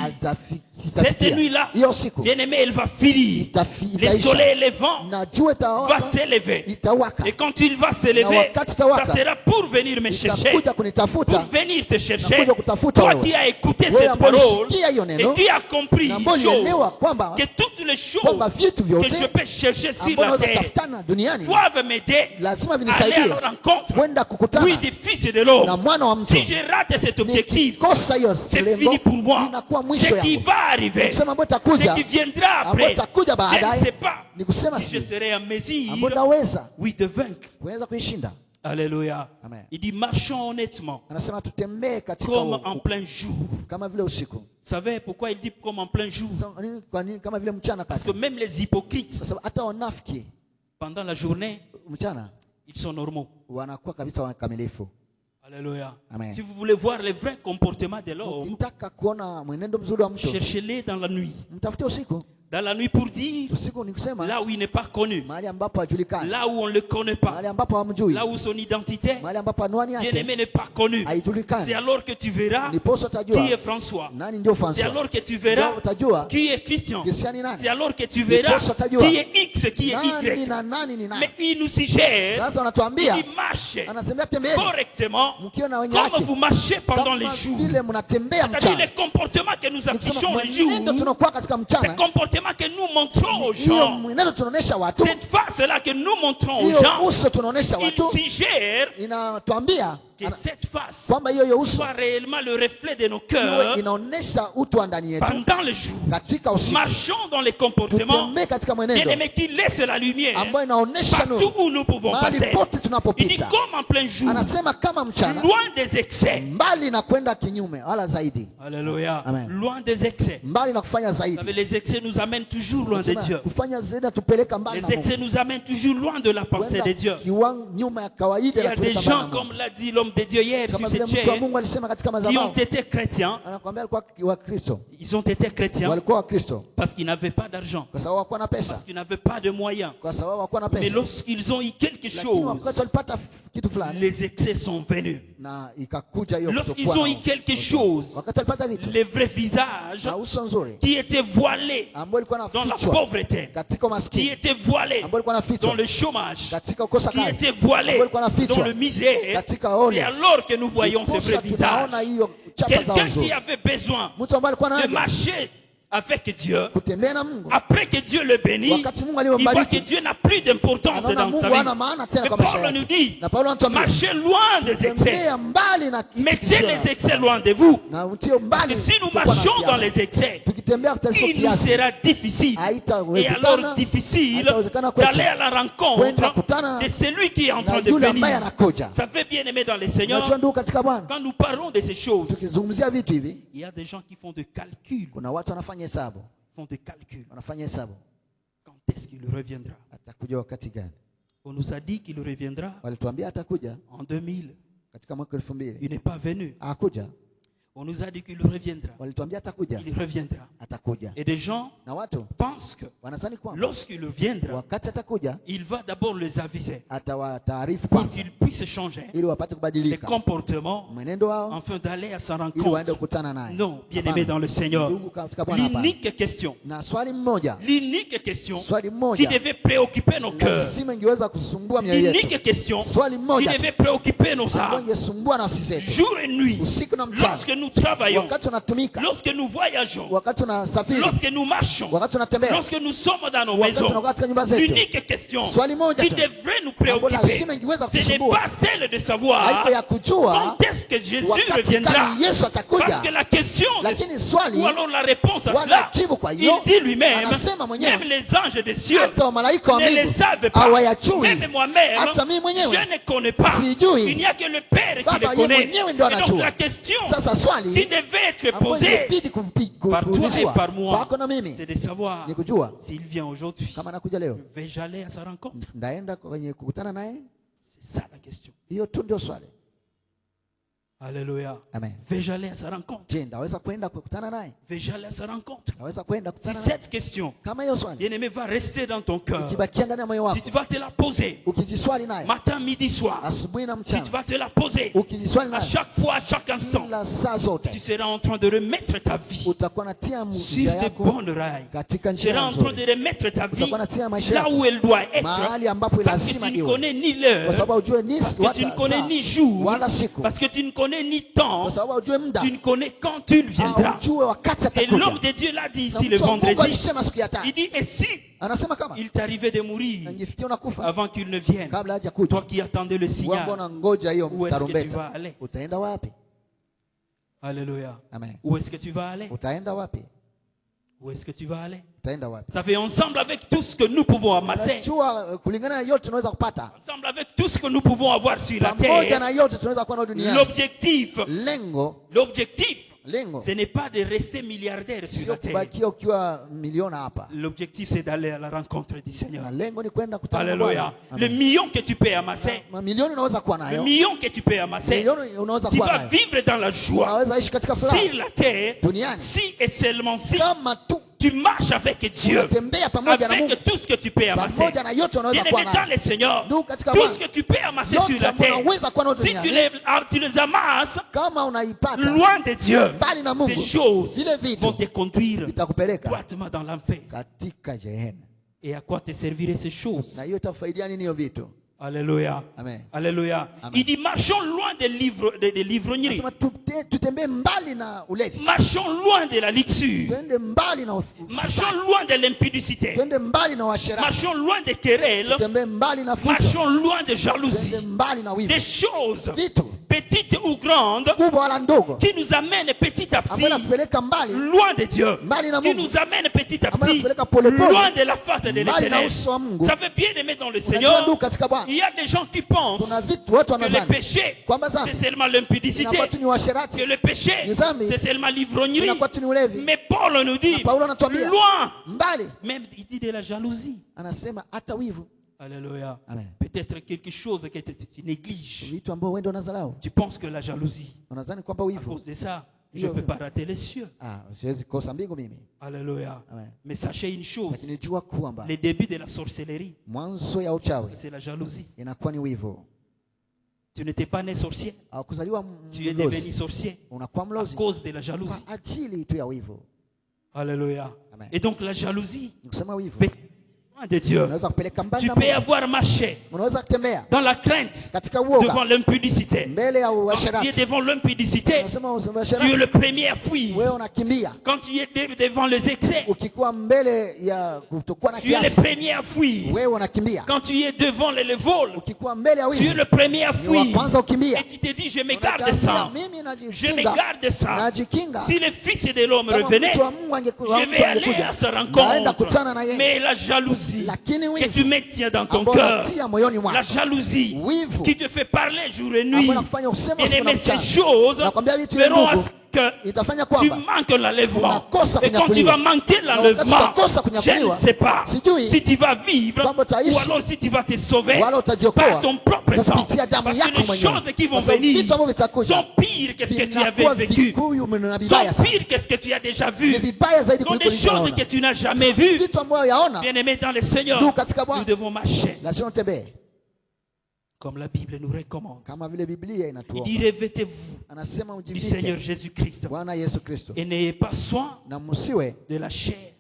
Cette itafikia, nuit-là, hiyo siku bien-aimé, elle va finir. Le itaisha, soleil levant na jua va itaota, s'élever. itawaka, Et quand il va na s'élever, wakati ça itawaka, sera pour venir me chercher. itakuja Pour kunitafuta, venir te chercher. Nakuja kutafuta Toi wewe. qui as écouté Wewe cette ambao parole ulisikia hiyo et neno, qui as compris na une ambao ulielewa chose, kwamba que toutes les choses kwamba vitu que vyote je peux chercher sur ambao la naweza terre tafutana duniani doivent m'aider lazima à aller vinisaidie à leur rencontre. kwenda Oui, kukutana des fils de l'homme. na mwana wa mtu. Si je rate cet objectif, Nikikosa hiyo c'est lengo, fini pour moi. inakuwa mwisho Ce qui yangu. va arriver, Kusema ambayo ce itakuja, qui viendra ambayo après, itakuja je ne sais baadaye, pas ni kusema si je sijui, serai en mesure, ambayo naweza oui, de vaincre. kuweza kuishinda. Alléluia. Amen. Il dit, marchons honnêtement, Anasema tutembee katika comme en plein jour. kama vile usiku. Vous savez pourquoi il dit comme en plein jour? Kwa nini kama vile mchana? Parce que même les hypocrites, Kwa sababu hata wanafiki pendant la journée, mchana ils sont normaux. wanakuwa kabisa wakamilifu. Alléluia. Amen. Si vous voulez voir le vrai comportement de l'homme, Ukitaka kuona mwenendo mzuri wa mtu, cherchez-les dans la nuit. mtafute usiku. Dans la nuit pour dire, Usiku ni kusema là où il n'est pas connu, mahali ambapo hajulikani, là où on ne le connaît pas, mahali ambapo hamjui, là où son identité, mahali ambapo anwani yake bien-aimé, n'est pas connue. C'est haijulikani, alors que tu verras ndiposa qui utajua est François. nani ndio C'est François. alors que tu verras Ndio utajua qui est Christian. Christian ni nani, C'est alors que tu verras ndiposa utajua qui est X, qui est nani Y. na nani ni nani. Mais il nous suggère, Sasa anatuambia, il marche anasema tembeeni correctement mkiwa na wenye comme haki vous marchez pendant les kama jours. vile mnatembea C'est-à-dire mchana. les comportements que nous Ni kusema affichons les mwenendo jours, tunakuwa katika ces mchana, comportements que nous montrons aux hiyo gens, mwenendo tunaonesha watu, cette face-là que nous montrons aux hiyo gens, uso tunaonesha il watu, suggère inatuambia que cette face kwamba hiyo uso soit réellement le reflet de nos iwe cœurs inaonesha utu wa ndani yetu pendant le jour. katika usiku. Marchons dans les comportements, Tutembee katika bien mwenendo aimé, qui laisse la lumière ambayo inaonesha partout nuru où nous pouvons mahali passer. pote Il dit tunapopita. comme en plein jour, Anasema kama mchana, loin des excès. mbali na kwenda kinyume wala zaidi, Alléluia. Amen. Loin des excès. mbali na kufanya Vous savez, zaidi. les excès nous amènent toujours loin de Anasema, Dieu. kufanya zaidi atupeleka mbali na Les Mungu. excès nous amènent toujours loin de la pensée de Dieu. Kiwango nyuma ya Il kawaida y a des inatupeleka gens, mbali na comme Mungu. l'a dit l'homme de Dieu hier Kama sur vile cette mtu wa chaîne, Mungu alisema katika qui ont madhabahu, été chrétiens. anakuambia alikuwa wa Kristo, Ils ont été chrétiens walikuwa wa Kristo parce qu'ils n'avaient pas d'argent, kwa sababu hawakuwa na parce pesa, qu'ils n'avaient pas de moyens. kwa sababu hawakuwa na Mais pesa, lorsqu'ils ont eu quelque lakini wakati chose, walipata kitu fulani les excès sont venus. na ikakuja hiyo Lorsqu'ils kutokuwa ont eu na- quelque chose, wakati walipata vitu les vrais visages na uso nzuri qui étaient voilés ambao ilikuwa dans la nafichwa pauvreté, katika qui umaskini, étaient voilés ambao ilikuwa dans nafichwa le chômage, katika kukosa qui kazi, étaient voilés ambao ilikuwa dans nafichwa le misère, katika ole. c'est alors que nous voyons ce vrai Ndiposa visage. tunaona hiyo chapa za Quelqu'un qui nzuri. avait besoin Mtu ambaye alikuwa na de haja marcher avec Dieu, kutembea na Mungu, après que Dieu le bénit, wakati Mungu il voit que aliyombariki, Dieu n'a plus d'importance anaona dans Mungu sa vie. hana maana tena Mais kwa maisha Paul nous yake. dit, Na Paulo anatuambia marchez loin des excès. tembea mbali na kitu Mettez kisicho les na- excès loin de vous. na utio mbali. Parce que si nous kutokuwa na marchons dans kiasi. les excès, Tukitembea katika il nous kiasi, sera difficile. Et haitawezekana alors difficile haitawezekana kwetu d'aller à la kwenda rencontre kutana de celui qui est en na train de yule ambaye venir. anakuja. Ça fait bien aimer dans les Seigneurs. Unajua ndugu katika Bwana, Quand nous parlons de ces choses, tukizungumzia vitu hivi, il y a des gens qui font de calculs. kuna watu wanafanya hesabu, Font de calculs. wanafanya hesabu, Quand est-ce qu'il reviendra? atakuja wakati gani? On nous a dit qu'il reviendra Walituambia atakuja en 2000. katika mwaka 2000, Il n'est pas venu. hakuja. On nous a dit qu'il reviendra. Walituambia atakuja, Il reviendra. atakuja. Et des gens Na watu pensent que wanasani kwamba lorsqu'il viendra, wakati atakuja il va d'abord les aviser atawataarifu pour kwanza qu'ils puissent changer ili wapate les kubadilika comportements mwenendo wao afin d'aller à sa ili waende rencontre. kukutana naye. Non, bien-aimé Hapana. dans le Seigneur. Ndugu katika Bwana, hapana. L'unique question, Na swali mmoja, l'unique question swali qui mmoja devait préoccuper nos cœurs, lazima ingeweza kusumbua mioyo yetu, l'unique question swali qui mmoja tu devait préoccuper nos ambayo âmes, ingesumbua nafsi zetu jour et nuit, usiku na mchana, lorsque nous travaillons, wakati tunatumika, lorsque nous voyageons, wakati tunasafiri, lorsque nous marchons, wakati tunatembea, lorsque nous sommes dans nos wakati maisons. tunakuwa katika nyumba zetu. L'unique question Swali moja qui tu devrait nous ambayo préoccuper, lazima ingeweza ce n'est kutusumbua pas celle de savoir haiko ya kujua quand est-ce que Jésus wakati reviendra. gani Yesu atakuja, Parce que la question, lakini swali ou alors la réponse à wala cela, jibu kwa il hiyo dit lui-même, anasema mwenyewe, même les anges des cieux hata malaika wa ne les mbingu savent pas. hawayajui, Même moi-même, hata mimi mwenyewe je ne connais pas. sijui. Il n'y a que le Père qui Baba le yeye connaît. mwenyewe ndio Et donc anajua. la question Sasa qui swali devait être ambayo posée ingebidi par toi et kuulizwa par moi, kwako na mimi c'est de savoir ni kujua s'il vient aujourd'hui. kama anakuja leo, Vais-je aller à sa rencontre? ndaenda kwenye kukutana naye. C'est ça la question. Hiyo tu ndio swali. Alléluia. Amen. Vais-je aller à sa rencontre? Je, ndaweza kwenda kukutana naye? Vais-je aller à sa rencontre? Ndaweza kwenda Si kukutana naye? cette question, Kama hiyo swali bien-aimé, va rester dans ton cœur, ikibakia ndani ya moyo si wako, tu vas te la poser ukijiswali naye matin, midi, soir, asubuhi na si tu mchana, vas te la poser ukijiswali à naye chaque fois, à chaque instant, kila saa zote, tu seras en train de remettre ta vie utakuwa natia sur njia de yako bonnes rails. katika Tu seras njia en train nzuri, de remettre ta vie utakuwa natia maisha là yako où elle doit être, mahali ambapo parce que lazima tu ne iwe, connais ni kwa l'heure, sababu ujue ni parce que tu ne connais ni jour, wala siku, parce que tu ne connais ni temps, kwa sababu ujue muda, tu ne connais quand il viendra. ujue wakati Et l'homme atakuja. de Dieu l'a dit Na ici le mtu wa Mungu vendredi. alisema siku ya tatu, Il dit, et si anasema kama il t'arrivait de mourir ungefikia unakufa avant qu'il ne vienne, kabla haja kuja, toi qui attendais le wewe signal, mbona ngoja hiyo où est-ce que tu vas tarumbeta, aller? utaenda wapi? Alléluia. Amen. Où est-ce que tu vas aller? Utaenda wapi? Où est-ce que tu vas aller? Utaenda wapi? Ça fait ensemble avec tout ce que nous pouvons amasser, Unajua kulingana na yote tunaweza kupata, ensemble avec tout ce que nous pouvons avoir sur la pamoja terre, na yote tunaweza kuwa nayo duniani, l'objectif, l'objectif Lengo, ce n'est pas de rester milliardaire sur sio la terre. kubakia ukiwa milioni hapa. L'objectif, c'est d'aller à la rencontre du Seigneur. Na lengo ni kwenda kutana na Alléluia. Bwana. Le Amen. million que tu peux amasser, Mamilioni unaweza kuwa le nayo, million que tu peux amasser, milioni unaweza tu kuwa vas nayo, vivre dans la joie unaweza ishi katika furaha sur la terre, duniani si et seulement si kama tu tu marches avec Dieu, unatembea pamoja na Mungu, avec tout ce que tu peux amasser. pamoja na yote unaweza kuwa Bien-aimé dans nayo. le Seigneur, Ndugu katika tout Bwana, ce que tu peux amasser yote sur la ambayo terre, unaweza kuwa nayo si duniani, tu les amasses kama unaipata loin de Dieu, mbali na Mungu, ces choses vile vitu vont te conduire vitakupeleka droitement dans l'enfer. katika jehena. Et à quoi te serviraient ces choses? Na hiyo itakufaidia nini hiyo vitu? Alléluia. Amen. Alléluia. Amen. Il dit marchons loin des livrogneries. Nasema tutembee mbali na ulevi, Marchons loin de la luxure. twende mbali na Marchons loin de l'impudicité. twende mbali na uasherati, Marchons loin des querelles. tutembee mbali na fujo, Marchons loin de twende jalousie. mbali na wivu, Des choses vitu petites ou grandes kubwa wala ndogo qui nous amènent petit à ambayo petit nakupeleka mbali loin de Dieu, mbali na qui Mungu, nous amène petit à ambayo petit nakupeleka pole pole loin de la face de mbali na l'éternel. uso wa Mungu. Ça veut bien aimer dans le Unajua Seigneur. ndugu katika Bwana, Il y a des gens qui pensent kuna vitu watu que le wanadhani péché, kwamba dhambi c'est seulement l'impudicité, inakuwa tu ni uasherati, que le péché, ni dhambi c'est seulement l'ivrognerie. inakuwa tu ni ulevi. Mais Paul nous dit, Na Paulo anatuambia loin, mbali, même il dit de la jalousie. anasema hata wivu, Alléluia. Amen. Peut-être quelque chose que tu négliges. vitu ambao wewe ndio unadharau, Tu penses que la jalousie, unadhani kwamba à wivu, cause de ça, je ne peux pas rater les cieux. siwezi kosa mbingu mimi. Alléluia. Amen. Mais sachez une chose, Lakini jua kwamba le début de la sorcellerie, mwanzo ya uchawi c'est la jalousie. inakuwa ni wivu. Tu n'étais pas né sorcier, Au kuzaliwa tu es devenu mlozi, sorcier unakuwa à mlozi cause de la jalousie. kwa ajili tu ya wivu. Alléluia. Amen. Et donc la jalousie, Ni kusema wivu loin de Dieu. unaweza kupeleka mbali Tu na peux Mungu, avoir marché unaweza kutembea dans la crainte katika devant uoga l'impudicité. mbele ya Quand tu es uasherati. devant l'impudicité, Unasema tu es uasherati, le premier à fuir. wewe unakimbia. Quand tu es devant les excès, Ukikuwa mbele ya kutokuwa na tu es le kiasi, premier à fuir. wewe unakimbia. Quand tu es devant les vols, Ukikuwa mbele ya tu es wizi, le premier à ni wa fuir. kwanza ukimbia. Et tu te dis, je me garde Unajiambia, ça. mimi Je me najikinga, garde ça. najikinga. Si le Fils de l'homme Kama revenait, mtu wa Mungu je vais aller à sa naenda kutana na rencontre. yeye. Mais la jalousie Lakini que tu wivu maintiens dans ton ambao cœur, unatia moyoni la mwako, jalousie wivu qui te fait parler jour et nuit, ambao unakufanya useme bien usiku na aimé, ces mchana, choses nakwambia vitu feront à ndugu, ce que itafanya tu kwamba manques l'enlèvement. unakosa Et quand tu kunyakuliwa. vas manquer Na l'enlèvement, wakati utakosa je ne kunyakuliwa, sais pas sijui si tu vas vivre kwamba utaishi, ou alors si tu vas te sauver wala utajiokoa par ton propre sang. kupitia damu Parce yako que les mwenyewe. choses qui vont Kwa sababu venir vitu ambavyo vitakuja sont pires que ce que tu avais vinakuwa vécu, vigumu na sont vibaya sana, pires que ce que tu as déjà ni vu, vibaya zaidi sont kuliko des choses ulivyoona. que tu n'as jamais vues. Vitu ambavyo yaona Bien-aimés dans le Seigneur, ndugu katika Bwana, nous devons marcher lazima utembee comme la Bible nous recommande. kama vile Biblia Il inatuomba. dit, revêtez-vous Anasema du Seigneur mjivike Jésus-Christ Bwana Yesu Kristo et n'ayez pas soin na msiwe de la chair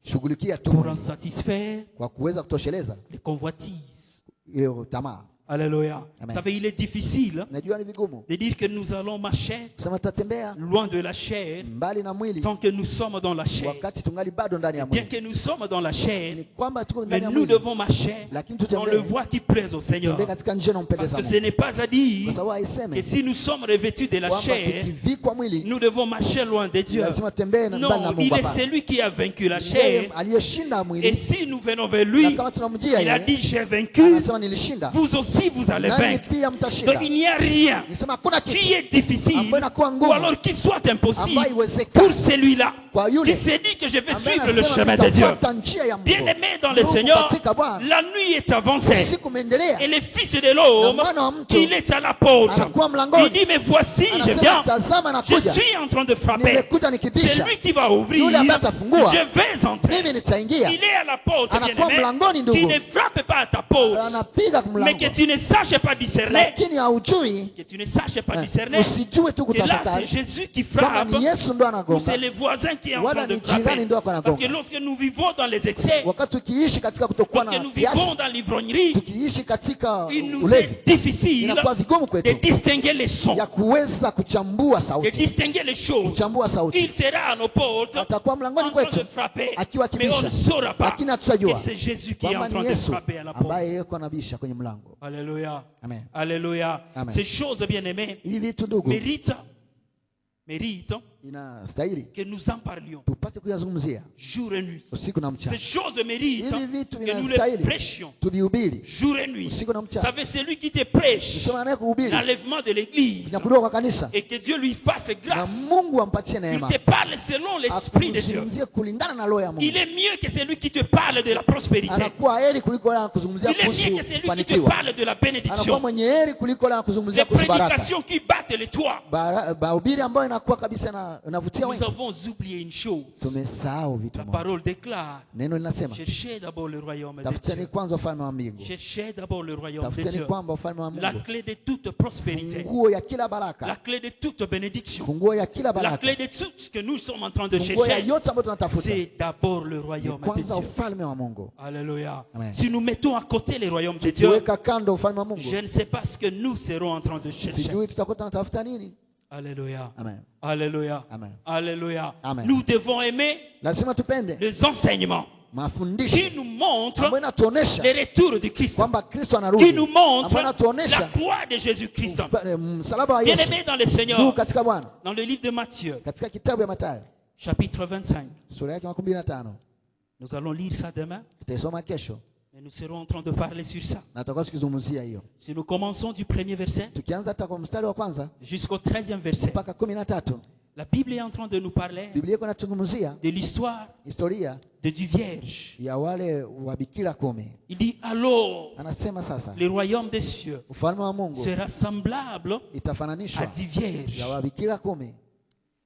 mkishughulikia tu pour en mwili satisfaire kwa kuweza kutosheleza les convoitises. ile tamaa. Alléluia. Vous Amen. savez, il est difficile Najua ni vigumu de dire que nous allons marcher kusema tutatembea loin de la chair mbali na mwili tant que nous sommes dans la chair. wakati tungali bado ndani ya Bien mwili. que nous sommes dans la chair, Ni kwamba tuko mais ndani ya nous mwili, devons marcher lakini dans le tutembee voie qui plaise au Seigneur. tutembee katika njia Parce inayompendeza que Mungu, ce n'est pas à dire kwa sababu que haiseme si nous sommes revêtus de la kwamba chair, tukivikwa mwili nous devons marcher loin de Dieu. lazima tutembee na mbali na Non, Mungu. il est Hapana. celui qui a vaincu la Yeye chair. aliyeshinda Et mwili, si nous venons vers na lui, kama tunamjia il a yeye, dit, j'ai vaincu, anasema nilishinda, vous aussi vous allez nani vaincre. pia Donc mtashinda. il n'y a rien Nisema hakuna qui kitu est difficile ambayo inakuwa ou ngumu alors qui soit impossible ambayo iwezekana pour celui-là kwa qui yule se dit que je vais ambaye suivre le anasema chemin de Dieu. nitafuata njia ya Mungu. Bien-aimé dans le Ndugu Seigneur, katika Bwana, la nuit est avancée usiku umeendelea et le Fils de l'homme, na mwana wa mtu il est à la porte. anakuwa mlangoni. Il dit, mais voici, je Anasema viens, tazama je nakuja, suis en train de frapper. nimekuja C'est nikibisha, lui qui va ouvrir, Yule ambaye atafungua, je vais entrer. mimi nitaingia. Il est à la porte, Anakuwa bien-aimé, mlangoni, ndugu. qui ne frappe pas à ta porte, Anapiga mais que mlango, tu ne saches pas discerner, lakini haujui, que tu ne saches pas discerner, usijue tu que là c'est kutafakari Jésus qui kwamba frappe, ni Yesu ndo ou anagonga, c'est le voisin qui est en wala train de ni jirani frapper. ndo ako Parce que anagonga. lorsque nous vivons dans les excès, Wakati tukiishi katika kutokuwa lorsque na nous kiasi, vivons dans l'ivrognerie, tukiishi katika il nous ulevi, est difficile inakuwa vigumu de kwetu distinguer les sons, ya kuweza kuchambua de sauti, distinguer les choses. kuchambua sauti. Il sera à nos portes Atakuwa mlangoni en train kwetu de frapper, akiwa mais on akibisha, ne saura pas lakini que hatutajua c'est Jésus qui est en kwamba train ni de Yesu frapper à la porte. ambaye yuko anabisha kwenye mlango. Alléluia. Amen. Alléluia. Amen. Ces choses, bien-aimées, Hivi vitu ndugu méritent inastahili que nous en parlions tupate kuyazungumzia jour et nuit. usiku na Ces mchana. choses méritent Hivi vitu que nous les vinastahili prêchions tuvihubiri jour et nuit. usiku na Vous mchana. savez, c'est lui qui te prêche Nisema anaye kuhubiri l'enlèvement de l'église kunyakuliwa kwa kanisa, et que Dieu lui fasse na grâce. Mungu ampatie Il neema, te parle selon l'esprit de Dieu. akuzungumzie kulingana na roho ya Il Mungu. est mieux que celui qui te parle de la prospérité. Anakuwa heri kuliko yule anakuzungumzia Il est kuhusu mieux que celui qui te kufanikiwa. parle de la Anakuwa bénédiction. mwenye heri kuliko yule Les anakuzungumzia kuhusu baraka. prédications qui battent les toits. Mahubiri ambayo inakuwa kabisa na unavutia Nous wengi. avons oublié une chose. Tumesahau vitu La moja. parole déclare, Neno linasema cherchez d'abord le royaume de tafuteni Dieu. kwanza ufalme wa mbingu. Cherchez d'abord le royaume de Tafuteni Dieu. kwamba ufalme wa La Mungu. clé de toute prospérité. Funguo ya kila La baraka. clé de toute bénédiction. Funguo ya kila La baraka. clé de tout ce que nous sommes en train de Funguo ya chercher, yote ambayo tunatafuta. c'est d'abord le Ni royaume de kwanza Dieu. ufalme wa Mungu. Alléluia. Amen. Si nous mettons à côté les royaumes de Dieu, Tukiweka kando ufalme wa Mungu, je ne sais pas ce que nous serons en train de chercher. sijui tutakuwa tunatafuta nini. Alléluia. Amen. Alléluia. Amen. Alléluia. Amen. Nous devons aimer Lazima tupende les enseignements mafundisho qui nous montrent ambayo inatuonesha le retour du Christ, kwamba Kristo anarudi, qui nous montrent ambayo la inatuonesha croix de Jésus-Christ. msalaba wa Yesu. Bien-aimés dans le Ndugu Seigneur, katika Bwana, dans le livre de Matthieu, katika kitabu ya Mathayo chapitre 25, sura yake 25, nous allons lire ça demain, tutaisoma kesho mais nous serons en train de parler sur ça. na tutakuwa tukizungumzia hiyo. Si nous commençons du premier verset Tukianza hata kwa mstari wa kwanza jusqu'au 13e verset, mpaka 13, la Bible est en train de nous parler Biblia iko inatuzungumzia de l'histoire historia du Vierge. ya wale wa bikira 10. Il dit alors, Anasema sasa le royaume des cieux ufalme wa Mungu sera semblable à itafananishwa 10 vierges. ya wa bikira 10.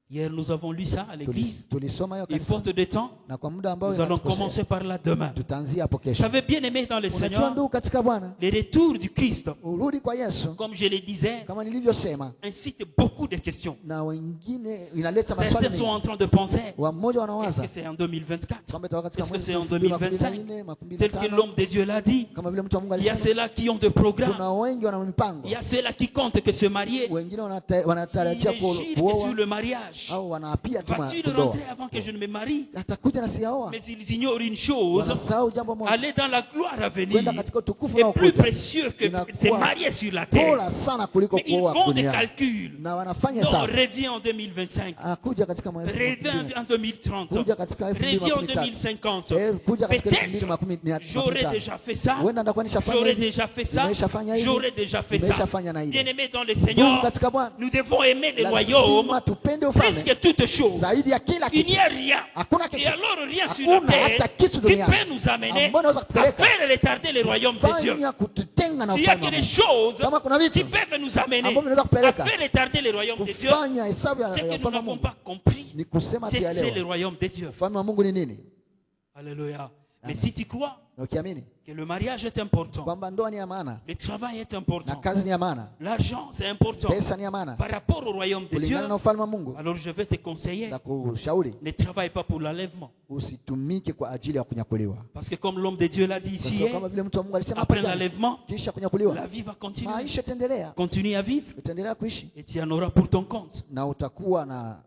Hier, nous avons lu ça à l'église. Tulisoma hiyo Et kanisa faute de temps, na kwa muda ambao nous allons inatukosea, commencer par là demain. tutaanzia hapo kesho. J'avais bien aimé dans le Unajua Seigneur ndugu katika Bwana, le retour du Christ, urudi kwa Yesu comme je le disais, kama nilivyosema, incite beaucoup de questions. na wengine inaleta maswali Certains sont mengi. en train de penser, Wamoja est-ce wanawaza que c'est en 2024? kwamba itakuwa katika Est-ce que mwezi c'est en 2024, 2025? Tel que l'homme de Dieu l'a dit. kama vile mtu wa Mungu Il y a alisema. ceux-là qui ont des programmes. Kuna wengi wana mipango, Il y a ceux-là qui comptent que se marier. wengine Ils wanatarajia jurent que kuoa sur le mariage. au wanaapia tu Vas-tu de ndoa. rentrer avant que je ne me marie? Atakuja na siaoa, Mais ils ignorent une chose. wanasahau jambo moja, Aller dans la gloire à venir kwenda katika utukufu est plus unaokuja précieux que inakuwa se marier sur la terre. bora sana kuliko Mais ils kuoa font des duniani, calculs. na wanafanya Non, hesabu. reviens en 2025. Akuja katika mwezi Reviens en 2030. kuja katika Reviens en 2030, 2050. kuja katika Peut-être 2025. j'aurais déjà fait ça. Huenda ndakuwa nishafanya J'aurais hivi, déjà fait ça. nimeshafanya hivi, J'aurais déjà fait ça. nimeshafanya na hivi. Bien-aimés dans le Ndugu Seigneur, katika Bwana, nous devons aimer le lazima royaume tupende plus ufalme que toute chose. zaidi ya kila Il kitu. n'y a rien. Hakuna Et kitu, alors rien sur la hakuna terre hata kitu qui duniani peut nous amener ambao unaweza à kupeleka faire retarder le royaume de Dieu. fanya kututenga na S'il y a ufalme que wa des Mungu. choses Kama kuna qui vitu peuvent nous amener ambavyo vinaweza à kupeleka faire retarder le royaume de Dieu, kufanya hesabu c'est ya que nous ufalme wa n'avons Mungu, pas compris ni kusema c'est le tuelewe royaume de Dieu. ufalme wa Mungu ni nini. Alléluia. Mais si tu crois Na ukiamini que le mariage est important, kwamba ndoa ni ya maana le travail est na important, kazi ni ya maana, l'argent c'est important pesa ni ya maana, par rapport au royaume de Dieu, kulingana na ufalme wa Mungu, alors je vais te conseiller, na kushauri ne travaille pas pour l'enlèvement. usitumike kwa ajili ya kunyakuliwa. Parce que comme l'homme de Dieu l'a dit Kwa ici, sababu kama vile mtu wa Mungu alisema après hapa jana, l'enlèvement, kisha kunyakuliwa la vie va continuer. maisha itaendelea, Continue à vivre utaendelea kuishi et tu en auras pour ton compte. na utakuwa na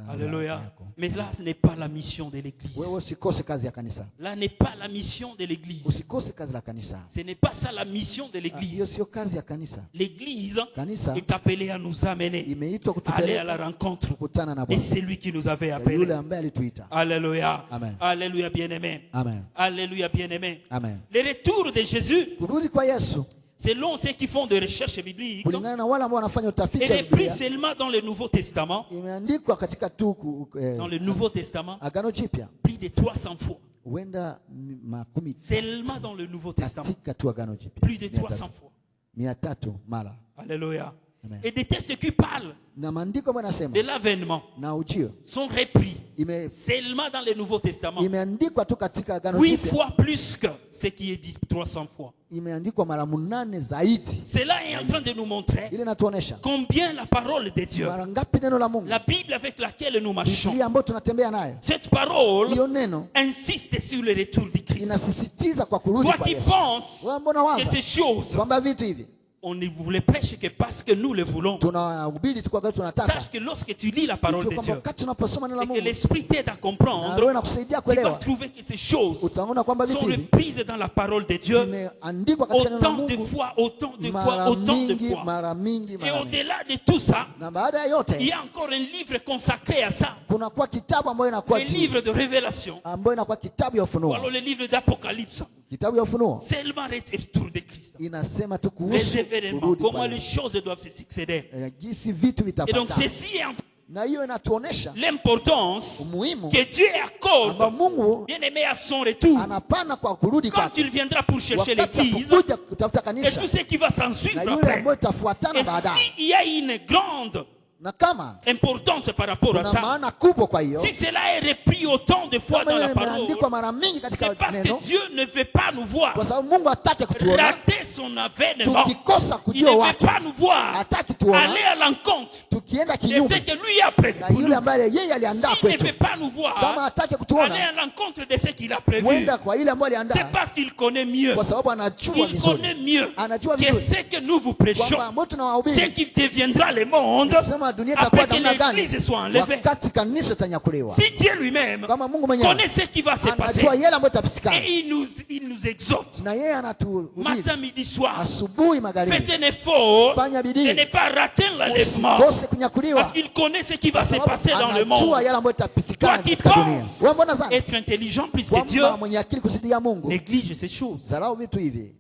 Alléluia. yako. Mais là, ce n'est pas la mission de l'église. Wewe usikose kazi ya kanisa, Là n'est pas la mission de l'église. usikose kazi la kanisa. Ce n'est pas ça la mission de Hiyo l'église. sio kazi ya kanisa. L'église Kanisa est appelée à nous amener, imeitwa à aller à la kutupeleka rencontre kukutana na de Bwana, celui qui nous avait ya appelés. yule ambaye alituita. Alléluia. Amen. Alléluia, bien-aimé. Amen. Alléluia, bien-aimé. Amen. Le retour de Jésus, Kurudi kwa Yesu selon ceux qui font des recherches bibliques, kulingana na wale ambao wanafanya utafiti elle wa n'est plus Biblia, seulement dans le Nouveau Testament. imeandikwa katika tu Dans le Nouveau Testament, Agano Jipya, plus de 300 fois. huenda makumi Seulement dans le Nouveau Testament, katika tu Agano Jipya plus de 300 fois. 300 mara. Alléluia. Amen. Et des textes qui parlent Na maandiko ambayo de yanasema l'avènement na ujio sont repris ime seulement dans le Nouveau Testament. imeandikwa tu katika Agano 8 Jipya, fois plus que ce qui est dit 300 fois. imeandikwa mara 8 zaidi. Cela est en train de nous montrer Ile inatuonesha combien la parole de Dieu, mara ngapi neno la Mungu, la Bible avec laquelle nous marchons, Biblia ambayo tunatembea nayo, cette parole hiyo neno insiste sur le retour du Christ. inasisitiza kwa kurudi Toi kwa qui Yesu. penses Wewe mbona que waza ces choses, kwamba vitu hivi on ne vous les prêche que parce que nous le voulons. tunahubiri tu kwa sababu tunataka. Sache que lorsque tu lis la parole Ujue de kwamba Dieu wakati tunaposoma neno la et que Mungu l'Esprit t'aide à na comprendre, Roho inakusaidia tu vas kuelewa, trouver que ces choses utaona kwamba vitu sont hivi reprises dans la parole de Dieu imeandikwa katika neno la autant de Mungu fois, autant de fois, mara autant de mingi fois. mara mingi Et mara mingi. au-delà de tout ça, Na baada ya il yote y a encore un livre consacré à ça. kuna kwa kitabu ambayo inakuwa Le livre de révélation. ambayo inakuwa kitabu ya Ou alors Ufunuo. le livre d'Apocalypse. Kitabu ya Ufunuo Seulement le retour de Christ. inasema tu Les kuhusu événements, kurudi comment kwa les Yesu. choses doivent se succéder. Jinsi vitu Et donc vitapatana. ceci est Na hiyo inatuonesha l'importance umuhimu que Dieu ambao accorde, Mungu bien aimé, à son retour. anapana kwa kurudi Quand kwake, il viendra pour chercher wakati l'église atakuja kutafuta et kanisa tout ce qui va s'en na suivre yule après. ambayo itafuatana Et baadaye. s'il y a une grande Na kama importance par rapport à kuna ça. maana kubwa kwa hiyo, Si cela est repris autant de fois kama dans hiyo la parole, imeandikwa mara mingi katika c'est parce neno, que Dieu ne veut pas nous voir kwa sababu Mungu hataki kutuona rater son avènement. tukikosa Il ne kujua veut wake, pas nous voir hataki tuona aller à l'encontre tukienda de ce kinyume que lui a prévu na pour nous. yule ambaye yeye aliandaa S'il ne kwetu. veut pas nous Kama voir hataki aller kutuona à l'encontre de ce qu'il a prévu, wenda kwa ile ambayo c'est aliandaa, parce qu'il connaît mieux. kwa sababu anajua Il vizuri, connaît mieux anajua que vizuri ce que nous vous prêchons, kwamba ambao ce tunawahubiri qui deviendra le monde kusema dunia itakuwa après que namna gani l'église soit enlevée. wakati kanisa itanyakuliwa. Si Dieu lui-même Kama Mungu mwenyewe connaît ce qui va se passer anajua yale ambayo itapitikana, et il nous exhorte na yeye anatuhubiri matin, midi, soir. asubuhi, Faites magharibi, un effort fanya de bidii ne pas rater l'enlèvement. usikose Parce kunyakuliwa, qu'il connaît ce qui va kwa se sababu passer dans le anajua monde. yale ambayo Toi itapitikana qui katika dunia. Wewe mbona penses sana être intelligent plus que Dieu, kwamba mwenye akili kuzidi ya Mungu, néglige ces choses. dharau vitu hivi.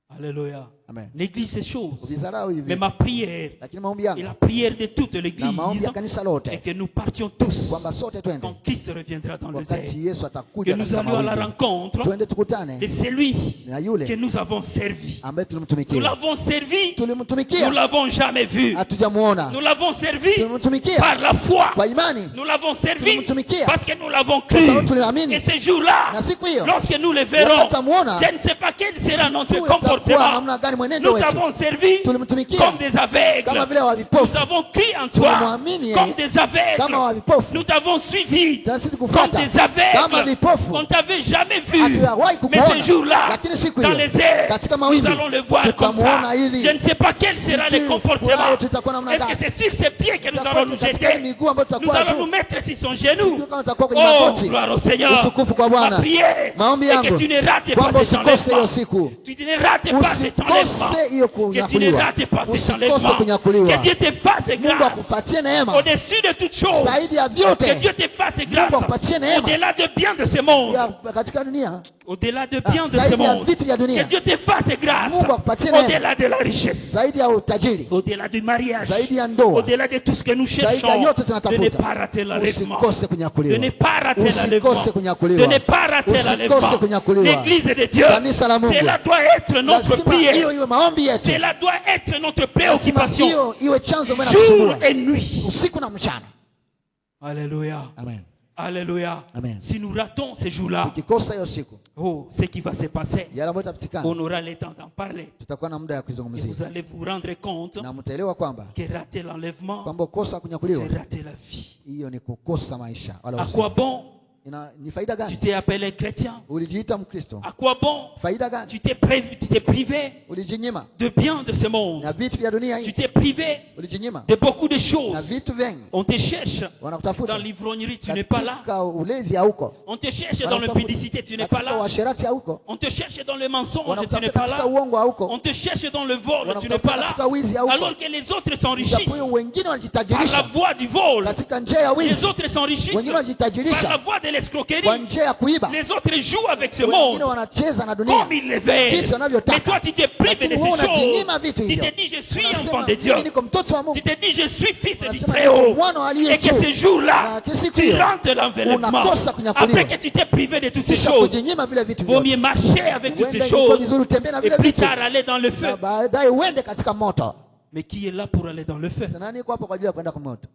Alléluia. Amen. Néglige ces choses. Uvidharau hivi. Mais ma prière Lakini maombi et yangu la prière de toute na l'église maombi ya kanisa est lote que nous partions tous kwamba sote twende quand Christ reviendra dans les airs. wakati Yesu Que atakuja nous katika allions à la mawingu, rencontre twende tukutane de celui na yule que nous avons servi. ambaye Nous tulimtumikia. l'avons servi, nous Tulimtumikia, l'avons jamais vu. hatujamuona. Nous l'avons servi Tulimtumikia par la foi. kwa imani, Nous l'avons servi Tulimtumikia parce que nous l'avons kwa sababu cru. tuliamini. Et ce jour-là, Na siku hiyo lorsque nous le verrons, watamuona, je ne sais pas quel sera notre siku itakuwa comportement. namna gani mwenendo Nous wetu. t'avons servi Tulimtumikia comme des aveugles. kama vile wa Nous vipofu, avons cru en toi Tulimwamini yeye comme des aveugles. kama wa vipofu, Nous t'avons suivi na sisi comme kufuata des kama aveugles. vipofu. On ne t'avait jamais vu. Hatujawahi Mais ce kukuona, jour-là, lakini siku dans hiyo les airs, katika nous mawingu allons le voir comme ça. tutamuona hivi. Je ne sais pas quel sera le Sijui comportement. furaha yetu itakuwa namna Est-ce gani. que c'est sur ses pieds que nous Tutakuwa allons nous katika hii jeter? miguu ambayo Nous tutakuwa allons juu. nous mettre sur son genou. Sijui kama tutakuwa kwenye Oh, magoti. gloire au Seigneur. Utukufu kwa Ma Bwana. prière Maombi est que yangu tu ne rates pas kwamba cet usikose hiyo enlèvement. siku, Tu ne rates pas cet usikose hiyo enlèvement. Que tu ne kunyakuliwa, rates pas cet usikose enlèvement. kunyakuliwa. Que Dieu te fasse Mungu grâce akupatie neema au-dessus de toutes choses. zaidi ya Que vyote Dieu te fasse grâce akupatie neema. au-delà de bien de ce monde. ya katika dunia, Au-delà de bien de ce zaidi ya monde. vitu vya Que dunia, Dieu te fasse grâce Mungu akupatie neema. au-delà de la richesse. zaidi ya utajiri, Au-delà du mariage, zaidi ya ndoa, au-delà de tout ce que nous zaidi ya cherchons, yote de ne tunatafuta. pas rater l'enlèvement, Usikose de kunyakuliwa, ne pas rater l'enlèvement, usikose de kunyakuliwa, ne pas rater usikose l'enlèvement. kunyakuliwa. L'église de Dieu, Kanisa la Mungu, cela doit être notre lazima hiyo prière, iwe maombi yetu, cela doit être notre lazima préoccupation, hiyo iwe chanzo mbele jour kusumbua et nuit. usiku na mchana. Alléluia, Amen. alléluia. Amen. Si nous ratons ces jours-là, Tukikosa hiyo siku, oh, ce qui va se passer, yale ambayo itapatikana, on aura le temps d'en parler. tutakuwa na muda ya Et kuzungumzia vous allez vous rendre compte na mtaelewa kwamba que rater l'enlèvement, kwamba kukosa kunyakuliwa, c'est rater la vie. hiyo ni kukosa maisha wala À uzima. quoi bon Ni faida tu gani? t'es appelé chrétien? Ulijiita Mkristo, À quoi bon faida gani? tu t'es privé Ulijinyima de biens de ce monde? na vitu vya dunia Tu hii, t'es privé ulijinyima de beaucoup de na choses. vitu vingi. On te cherche dans Wanakutafuta l'ivrognerie, tu n'es pas là. katika ulevi hauko, On te cherche dans l'impudicité, tu n'es pas katika là. uasherati hauko, On te cherche dans le mensonge, tu n'es wanakutafuta pas katika là. uongo hauko, On te cherche dans le vol, tu n'es wanakutafuta pas là. katika wizi hauko. Alors que les autres s'enrichissent Japo wengine par la wanajitajirisha voie du vol. katika njia ya Les wizi, autres s'enrichissent wengine par la wanajitajirisha voie de l'escroquerie. kwa njia ya kuiba, Les autres jouent avec ce wengine monde wanacheza na dunia comme ils le veulent. jinsi wanavyotaka. Mais toi, tu te prives de Lakini wewe ces unajinyima choses. vitu Tu hivyo. te dis, je suis Unasema, enfant de Dieu. mimi niko mtoto wa Mungu. Tu te dis, je suis fils du Unasema, Très-Haut. niko mwana wa aliye Et que juu. ce jour-là, Na kisiku tu hiyo, rentres l'enlèvement. unakosa kunyakuliwa. Après que tu t'es privé de toutes ces Kisha choses, kujinyima vile vitu vaut vyote. mieux marcher avec toutes ces Uende ilikuwa choses vizuri utembee na et vile plus vitu, tard aller dans le feu. na baadaye uende katika moto. Mais qui est là pour aller dans le feu? Sasa nani iko hapo kwa ajili ya kwenda kwa moto?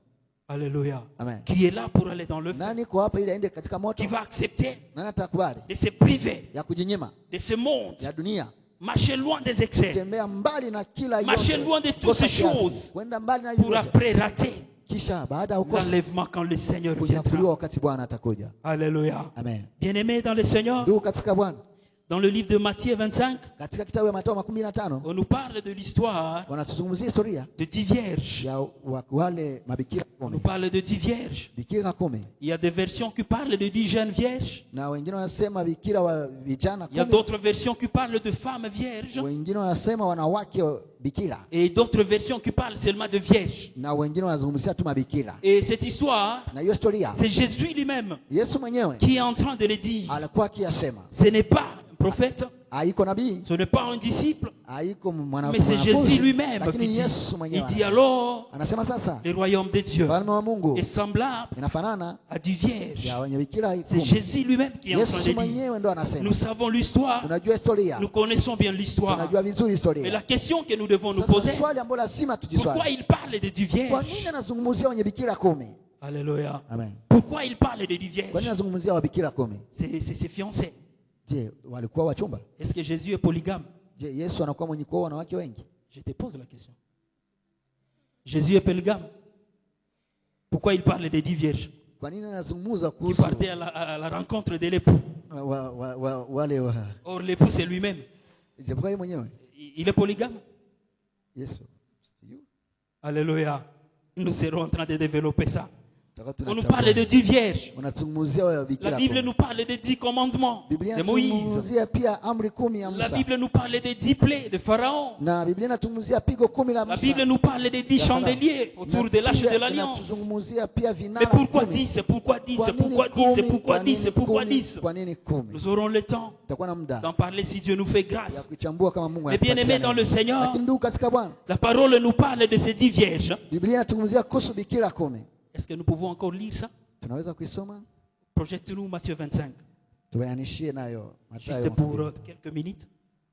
Alléluia. Amen. Qui est là pour aller dans le feu? Nani iko hapa ili aende katika moto? Qui va accepter Nani atakubali de se priver ya kujinyima de ce monde, ya dunia, marcher loin des excès, kutembea mbali na kila marcher yote, loin de toutes kukosa ces kiasi, choses, kwenda mbali na pour yote, après rater kisha baada ya kukosa l'enlèvement quand le Seigneur viendra? kunyakuliwa wakati Bwana atakuja. Alléluia. Amen. Bien-aimés dans le Seigneur, Ndugu katika Bwana, dans le livre de Matthieu 25, katika kitabu ya Mathayo 15 on nous parle de l'histoire wanatuzungumzia historia de 10 vierges. ya wale mabikira On nous 10, parle de 10 vierges. bikira 10, Il y a des versions qui parlent de 10 jeunes vierges. na wengine wanasema bikira wa vijana Il y a 10, d'autres versions qui parlent de femmes vierges. wengine wanasema wanawake bikira, Et d'autres versions qui parlent seulement de vierges. na wengine wanazungumzia tu mabikira. Et cette histoire, Na hiyo historia c'est Jésus lui-même Yesu mwenyewe qui est en train de le dire. alikuwa akiyasema. Ce n'est pas un prophète, haiko nabii, ce n'est pas un disciple, haiko mais c'est Jésus lui-même lakini qui ni dit. Yesu Il mwenyewe dit alors, anasema sasa le royaume de Dieu ufalme wa Mungu est semblable inafanana à du vierge. ya wenye bikira C'est 10. Jésus lui-même qui est en train Yesu de dire. mwenyewe ndo anasema. Nous savons l'histoire, Tunajua historia, nous connaissons bien l'histoire. tunajua vizuri Mais la historia. question que nous devons nous Sasa poser, swali ambalo lazima pourquoi tujiswali, il parle de du kwa vierge? nini anazungumzia wenye bikira 10? Alléluia. Amen. Pourquoi il parle de du Kwa nini vierge? anazungumzia wa bikira 10? C'est ses fiancés. Je, walikuwa wachumba? Est-ce que Jésus est polygame? Je, Yesu anakuwa mwenye kuoa wanawake wengi? Je te pose la question. Jésus est polygame. Pourquoi il parle de 10 vierges Kwa nini anazungumza qui kuhusu partaient à la rencontre de l'époux? wale wa Or, l'époux, c'est lui-même. japokuwa yeye mwenyewe Il est polygame. Yesu? Alléluia. Nous serons en train de développer ça. Tutakuwa On nous tunachambua. parle de 10 vierges. Unazungumzia wa La bikira Bible 10. nous parle des 10 commandements Biblia de Moïse. inazungumzia pia amri 10 ya La Musa. Bible nous parle des 10 plaies de Pharaon. Na Biblia inazungumzia pigo 10 la La Musa. Bible nous parle des 10 chandeliers autour de l'arche de l'alliance. Inatuzungumzia pia vinara. Mais pourquoi 10? 10? C'est pourquoi 10? Kwa C'est nini pourquoi 10? C'est 10? pourquoi Kwa 10? nini C'est pourquoi 10? 10? Kwa nini 10? Nous aurons le temps Tutakuwa na muda d'en parler si Dieu nous fait ya grâce. kuchambua kama Mungu Mais bien aimé anatupatia dans le neno. Seigneur, Lakini ndugu katika Bwana, la parole nous parle de ces 10 vierges. Biblia inatuzungumzia kuhusu bikira 10. Est-ce que nous pouvons encore lire ça? Tunaweza kuisoma? Projectez-nous Matthieu 25. Tuanishie nayo Juste Mathayo pour 22, quelques minutes.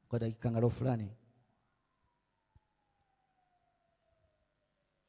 kwa dakika ngalo fulani.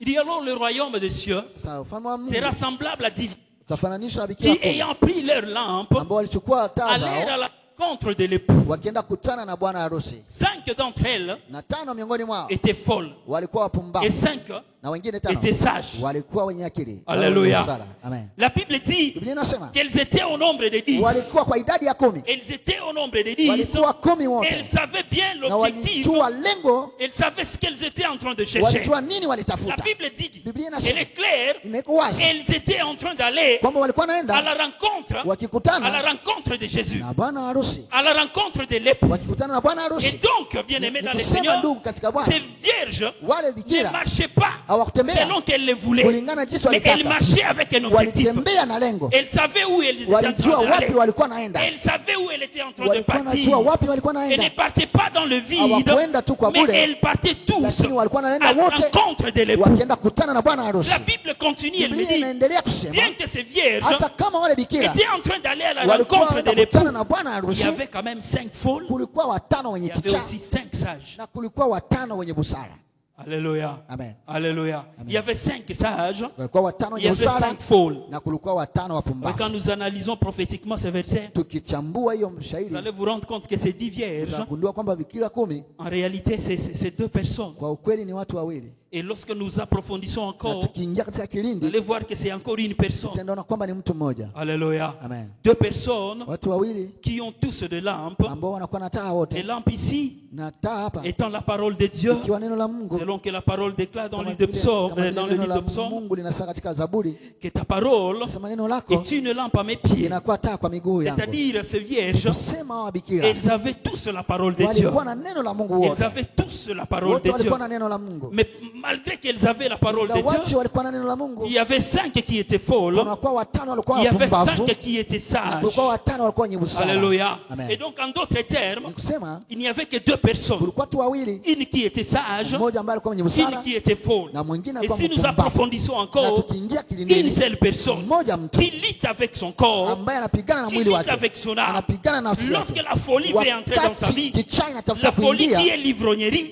Il dit alors le royaume des cieux Sasa ufalme wa Mungu sera semblable à 10 utafananishwa na qui, bikira 10 ayant pris leur lampe, ambao walichukua taa allèrent à zao la rencontre de l'époux. wakienda kutana na bwana harusi, 5 d'entre elles na 5 miongoni mwao étaient folles walikuwa et wapumbavu 5 na wengine 5 étaient sages. walikuwa wenye akili. Alléluia. Wenye busara. Amen. La Bible dit Biblia inasema qu'elles étaient au nombre de 10. walikuwa kwa idadi ya 10, Elles étaient au nombre de 10. walikuwa 10 Elles wote, savaient bien na l'objectif. walijua lengo, Elles savaient ce qu'elles étaient en train de chercher. walijua nini La walitafuta. Bible dit, Biblia elle inasema est claire, inaiko wazi elles étaient en train d'aller kwamba walikuwa à naenda la rencontre, à la wakikutana rencontre de Jésus, na bwana harusi, à la rencontre de l'époux. wakikutana na bwana Et harusi. donc, bien aimé dans le Nikusema Seigneur, ndugu katika Bwana, ces vierges wale ne bikira marchaient pas hawakutembea selon qu'elles le voulaient, kulingana na jinsi mais elles walitaka, marchaient avec un objectif. walitembea na lengo, Elles savaient où elles étaient en walijua train wapi d'aller. walikuwa naenda, Elles savaient où elles étaient en train de walikuwa partir. najua wapi walikuwa Elles ne naenda, partaient pas dans le vide, hawakwenda tu kwa mais bure, elles partaient tous lakini walikuwa à naenda la wote rencontre de l'époux. wakienda kutana na bwana harusi. La Bible continue, elle me Biblia dit, inaendelea kusema bien que ces vierges hata kama wale bikira étaient en train d'aller à la walikuwa rencontre de wanaenda l'époux, kutana na bwana il y harusi, avait quand même 5 folles, kulikuwa 5 wenye il y avait kichaa aussi 5 sages. na kulikuwa 5 wenye busara. Alléluia. Amen. Alléluia. Il y avait 5 sages, Walikuwa 5 il y wenye avait busara 5 folles. na kulikuwa 5 Mais wapumbavu. quand nous analysons prophétiquement ces versets, Tukichambua hiyo vous mshairi allez vous rendre compte que ces 10 vierges, tunagundua kwamba bikira 10 en réalité, c'est 2 personnes. kwa ukweli ni watu wawili, Et lorsque nous approfondissons na encore, tukiingia katika vous kilindi allez voir que c'est encore une personne. tutaona kwamba ni mtu mmoja. Alléluia. Amen. 2 personnes Watu wawili qui ont tous des lampes. ambao wanakuwa na taa Les wote, lampes ici na taa hapa étant la parole de Dieu, ikiwa neno la Mungu, selon que la parole déclare dans le kama livre de vile- Psaume, kama vile dans le neno livre la de Psaume, Mungu linasema katika Zaburi, que ta parole nasema neno lako est une lampe à mes pieds. inakuwa taa kwa miguu yangu. C'est-à-dire, ces vierges, Kusema wa bikira elles avaient tous la parole de Dieu. walikuwa na neno la Mungu Elles wote, avaient tous la parole wote de Dieu. walikuwa na neno la Mungu, Mais malgré qu'elles avaient la parole de Dieu, ingawaje walikuwa na neno la Mungu, il y avait 5 qui étaient folles, kunakuwa 5 walikuwa il y avait wapumbavu 5 qui étaient na sages. kulikuwa 5 walikuwa wenye busara. Alléluia. Amen. Et donc, en d'autres termes, Ni kusema il n'y avait que 2 personnes. kulikuwa tu wawili, Une qui était sage, mmoja ambaye alikuwa mwenye une busara qui était folle. na mwingine Et alikuwa si nous mpumbavu. approfondissons Na encore, tukiingia une kilindini, seule personne mmoja mtu qui lutte avec son corps, ambaye anapigana na qui mwili lutte wake, avec son âme. anapigana na nafsi Lorsque yake. la folie veut entrer dans sa Wakati vie, kichaa inatafuta la folie qui kuingia, est l'ivrognerie,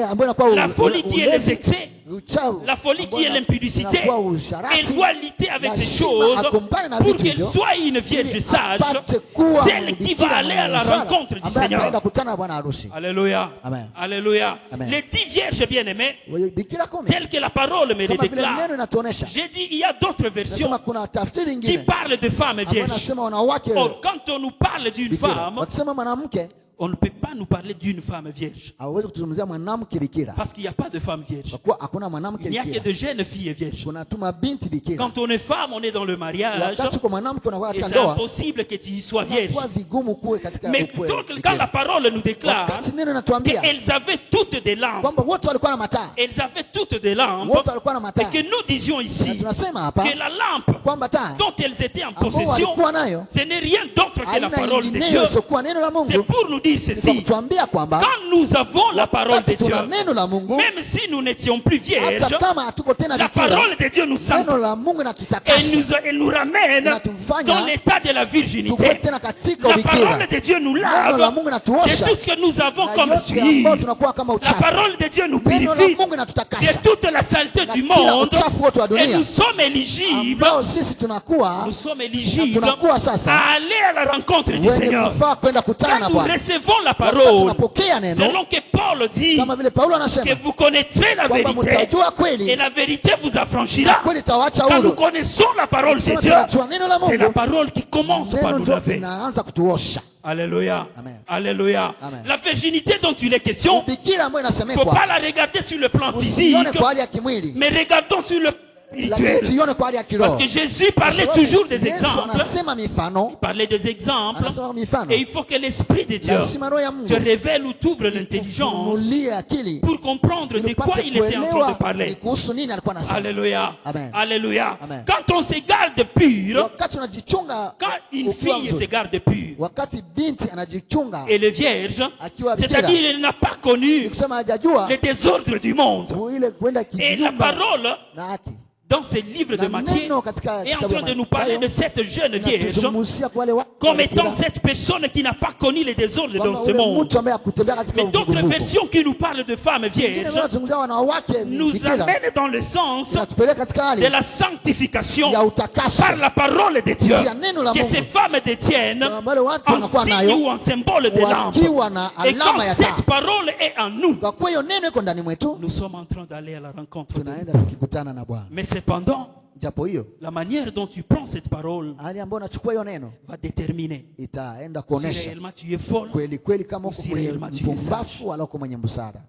ambayo inakuwa la folie qui est les excès, uchawi, la folie qui est l'impudicité, inakuwa usharati, elle doit lutter avec ces lazima choses akumbane na pour vitu qu'elle hivyo, soit une vierge ili sage, apate kuwa celle qui va bikira aller à la mwenye busara, rencontre du ambaye ataenda Seigneur. kukutana na bwana harusi. Alléluia. Amen. Alléluia. Amen. Les 10 vierges bien-aimées, Bikira 10 telles que la parole me les kama vile déclare. neno inatuonesha, J'ai dit, il y a d'autres versions nasema kuna tafsiri qui nyingine parlent de femmes ambayo vierges. nasema wanawake Or, quand on nous parle d'une bikira. femme, Wakisema mwanamke, on ne peut pas nous parler d'une femme vierge. hawezi kutuzungumzia mwanamke bikira, Parce qu'il n'y a pas de femme vierge. kwa kuwa hakuna mwanamke Il n'y a que bikira, de jeunes filles vierges. kuna tu mabinti bikira. Quand on est femme, on est dans le mariage. Wakati kwa mwanamke unakuwa Et katika c'est ndoa, impossible que tu y sois vierge. inakuwa vigumu kuwe katika Mais ukwe donc, quand bikira. la parole nous déclare Wakati neno inatuambia qu'elles avaient toutes des lampes, kwamba wote walikuwa na mataa, elles avaient toutes des lampes, wote walikuwa na et mataa, que nous disions na ici tunasema hapa que la lampe kwamba taa dont elles étaient en ambao possession, walikuwa nayo ce n'est rien d'autre que la haina parole de ingineyo Dieu. isiyokuwa neno la C'est Mungu, pour nous dire Ni kwa ceci. kutuambia kwamba Quand nous avons la parole de wakati Dieu, tuna neno la Mungu, même si nous n'étions plus vierges, hata kama hatuko tena la bikira, parole de Dieu nous neno sanctifie la Mungu et inatutakasa, nous ramène inatufanya dans l'état de la tukue virginité. tena katika La ubikira. parole de Dieu nous Neno la lave Mungu de inatuosha tout ce que nous avons na comme yote souillure. ambayo tunakuwa kama La uchafu. parole de Dieu nous Neno la purifie Mungu de inatakasa toute la saleté na du kila monde uchafu wote wa et dunia nous sommes éligibles, ambao sisi tunakuwa nous sommes éligibles tunakuwa sasa à aller à la rencontre du wenye Seigneur. kufaa kwenda kutana na Quand nous Bwana. recevons la Wakati parole, tunapokea neno selon que Paul dit kama vile Paulo que anasema vous connaîtrez la kwamba vérité mtajua et kweli la vérité vous na affranchira. kweli itawacha Quand nous huru. connaissons la parole de Sema Dieu, tunajua neno la c'est la Mungu, parole qui commence par neno nous ndio laver. inaanza kutuosha. Alléluia. Amen. Alléluia. Amen. La virginité dont il est question, Ubikira ambayo il ne faut inasemekwa pas la regarder sur le plan usione physique, kwa hali ya kimwili, mais regardons sur le lakini spirituel. tuione kwa hali ya Parce kiroho. que Jésus parlait Kwa sababu toujours des Yesu exemples. anasema mifano, Il parlait des exemples. anasema mifano. Et il faut que l'Esprit de Dieu Lazima roho ya Mungu te révèle ou t'ouvre l'intelligence ikufunulie akili pour comprendre de quoi upate il était en train de kuelewa ni parler. kuhusu nini alikuwa anasema. Alléluia. Amen. Alléluia. Amen. Quand on se garde pur, Wakati unajichunga quand une ukiwa fille se mzuri, garde pure, wakati binti anajichunga, elle est vierge, akiwa bikira, c'est-à-dire elle n'a pas connu ni kusema hajajua les désordres du monde. ile kwenda Et la kinyume parole, na haki. dans ce livre de Na Matthieu, neno katika est en kitabu train de ya nous parler de Mathayo, cette jeune vierge inatuzungumzia kwa wale watu comme wa étant bikira, cette personne qui n'a pas connu les désordres kwamba dans ce ule monde. mtu ambaye hakutembea katika Mais d'autres uvuguvugu. versions qui nous parlent de femmes Ingine vierges wanazungumzia wanawake nous bikira, amènent dans le sens inatupeleka katika de hali la sanctification ya utakaso par la parole de Dieu kupitia neno la que Mungu ces femmes détiennent ambalo watu en wanakuwa signe nayo ou en symbole de l'âme. wakiwa na Et quand alama ya taa. cette parole est en nous, Kwa kuwa hiyo neno iko ndani mwetu, nous sommes en train d'aller à la rencontre de Dieu. tunaenda tukikutana na Bwana. Mais cependant, Japo hiyo la manière dont tu prends cette parole hali ambayo unachukua hiyo neno va déterminer itaenda si kuonesha réellement tu es folle. kweli kweli kama uko Si kwenye réellement tu es mpumbavu wala uko mwenye busara.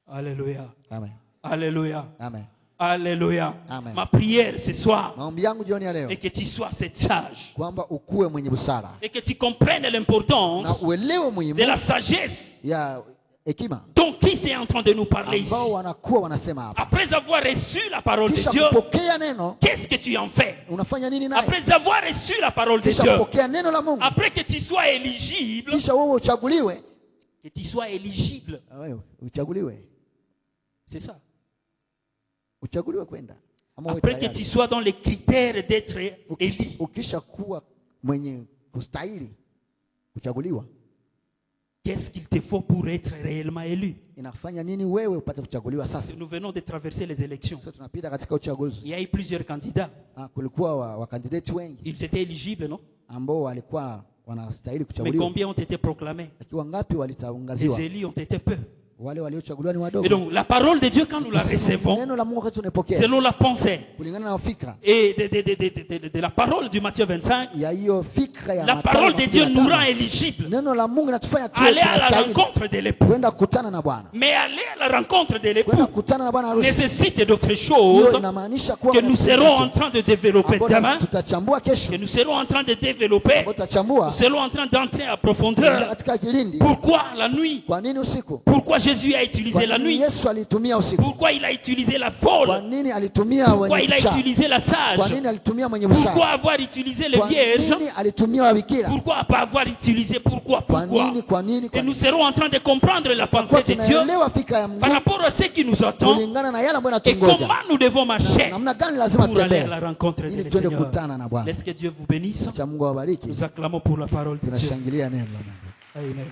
Alléluia. Amen. Alléluia. Amen. Alléluia. Amen. Ma prière ce soir Maombi yangu jioni ya leo est que tu sois cette sage kwamba ukuwe mwenye busara et que tu comprennes na l'importance uelewe de muhimu la sagesse ya hekima dont Christ est en train de nous parler ici. ambao wanakuwa wanasema hapa. Après avoir reçu la parole de Kisha Dieu, kupokea neno, qu'est-ce que tu en fais? unafanya nini naye? Après avoir reçu la parole de Kisha Dieu, kupokea neno la Mungu, après que tu sois éligible, kisha wewe uchaguliwe, que tu sois éligible, wewe uchaguliwe, c'est ça. uchaguliwe kwenda ama uwe Après que tayari. tu sois dans les critères d'être élu, Ukisha kuwa mwenye kustahili kuchaguliwa, qu'est-ce qu'il te faut pour être réellement élu? inafanya nini wewe upate kuchaguliwa? Sasa Nous venons de traverser les élections. sasa tunapita katika uchaguzi. Il y a eu plusieurs candidats. Kulikuwa wakandidati wengi Ils étaient éligibles, non? ambao walikuwa wanastahili Mais kuchaguliwa, combien ont été proclamés? lakini ngapi Les walitangaziwa? élus ont été peu. Wale waliochaguliwa ni Et wadogo. donc, la parole de Dieu, quand nous la recevons, Neno la Mungu wakati tunapokea selon la pensée kulingana na fikra et de la parole du Matthieu 25, ya hiyo fikra ya la Mathayo parole de Dieu nous 25. rend éligibles. Neno la Mungu linatufanya tuwe Aller à la tunastahili rencontre de l'époux. kwenda kukutana na Bwana. Mais aller à la rencontre de l'époux Kwenda kukutana na bwana harusi, nécessite d'autres hiyo choses inamaanisha kuwa que nous serons en train de développer ambao demain, tutachambua kesho, que nous serons en train de développer, ambao tutachambua nous serons en train d'entrer à kuingia profondeur. katika kilindi. Pourquoi la nuit? Kwa nini usiku? Pourquoi Jésus a utilisé la Kwa nini nuit? Yesu alitumia usiku? Pourquoi il a utilisé la Kwa folle? nini alitumia Pourquoi wenye il a kucha? utilisé la Kwa sage? nini alitumia mwenye Pourquoi busara? avoir utilisé les Kwa vierges? nini alitumia wabikira? Pourquoi pas avoir utilisé? Pourquoi? Kwa Pourquoi? nini? Kwa nini? Et Kwa nous nini? serons en train de comprendre la Kwa pensée de Dieu tunaelewa fikra ya par Mungu rapport à ce qui nous attend kulingana na yale ambayo et inatungoja. comment nous devons marcher Namna gani lazima pour aller à tutembee la rencontre ili de tuende Seigneur. kukutana na Bwana. Laisse que Dieu vous bénisse. Cha Mungu awabariki. Nous acclamons pour la parole de Dieu. Tunashangilia neno la Mungu. Amen.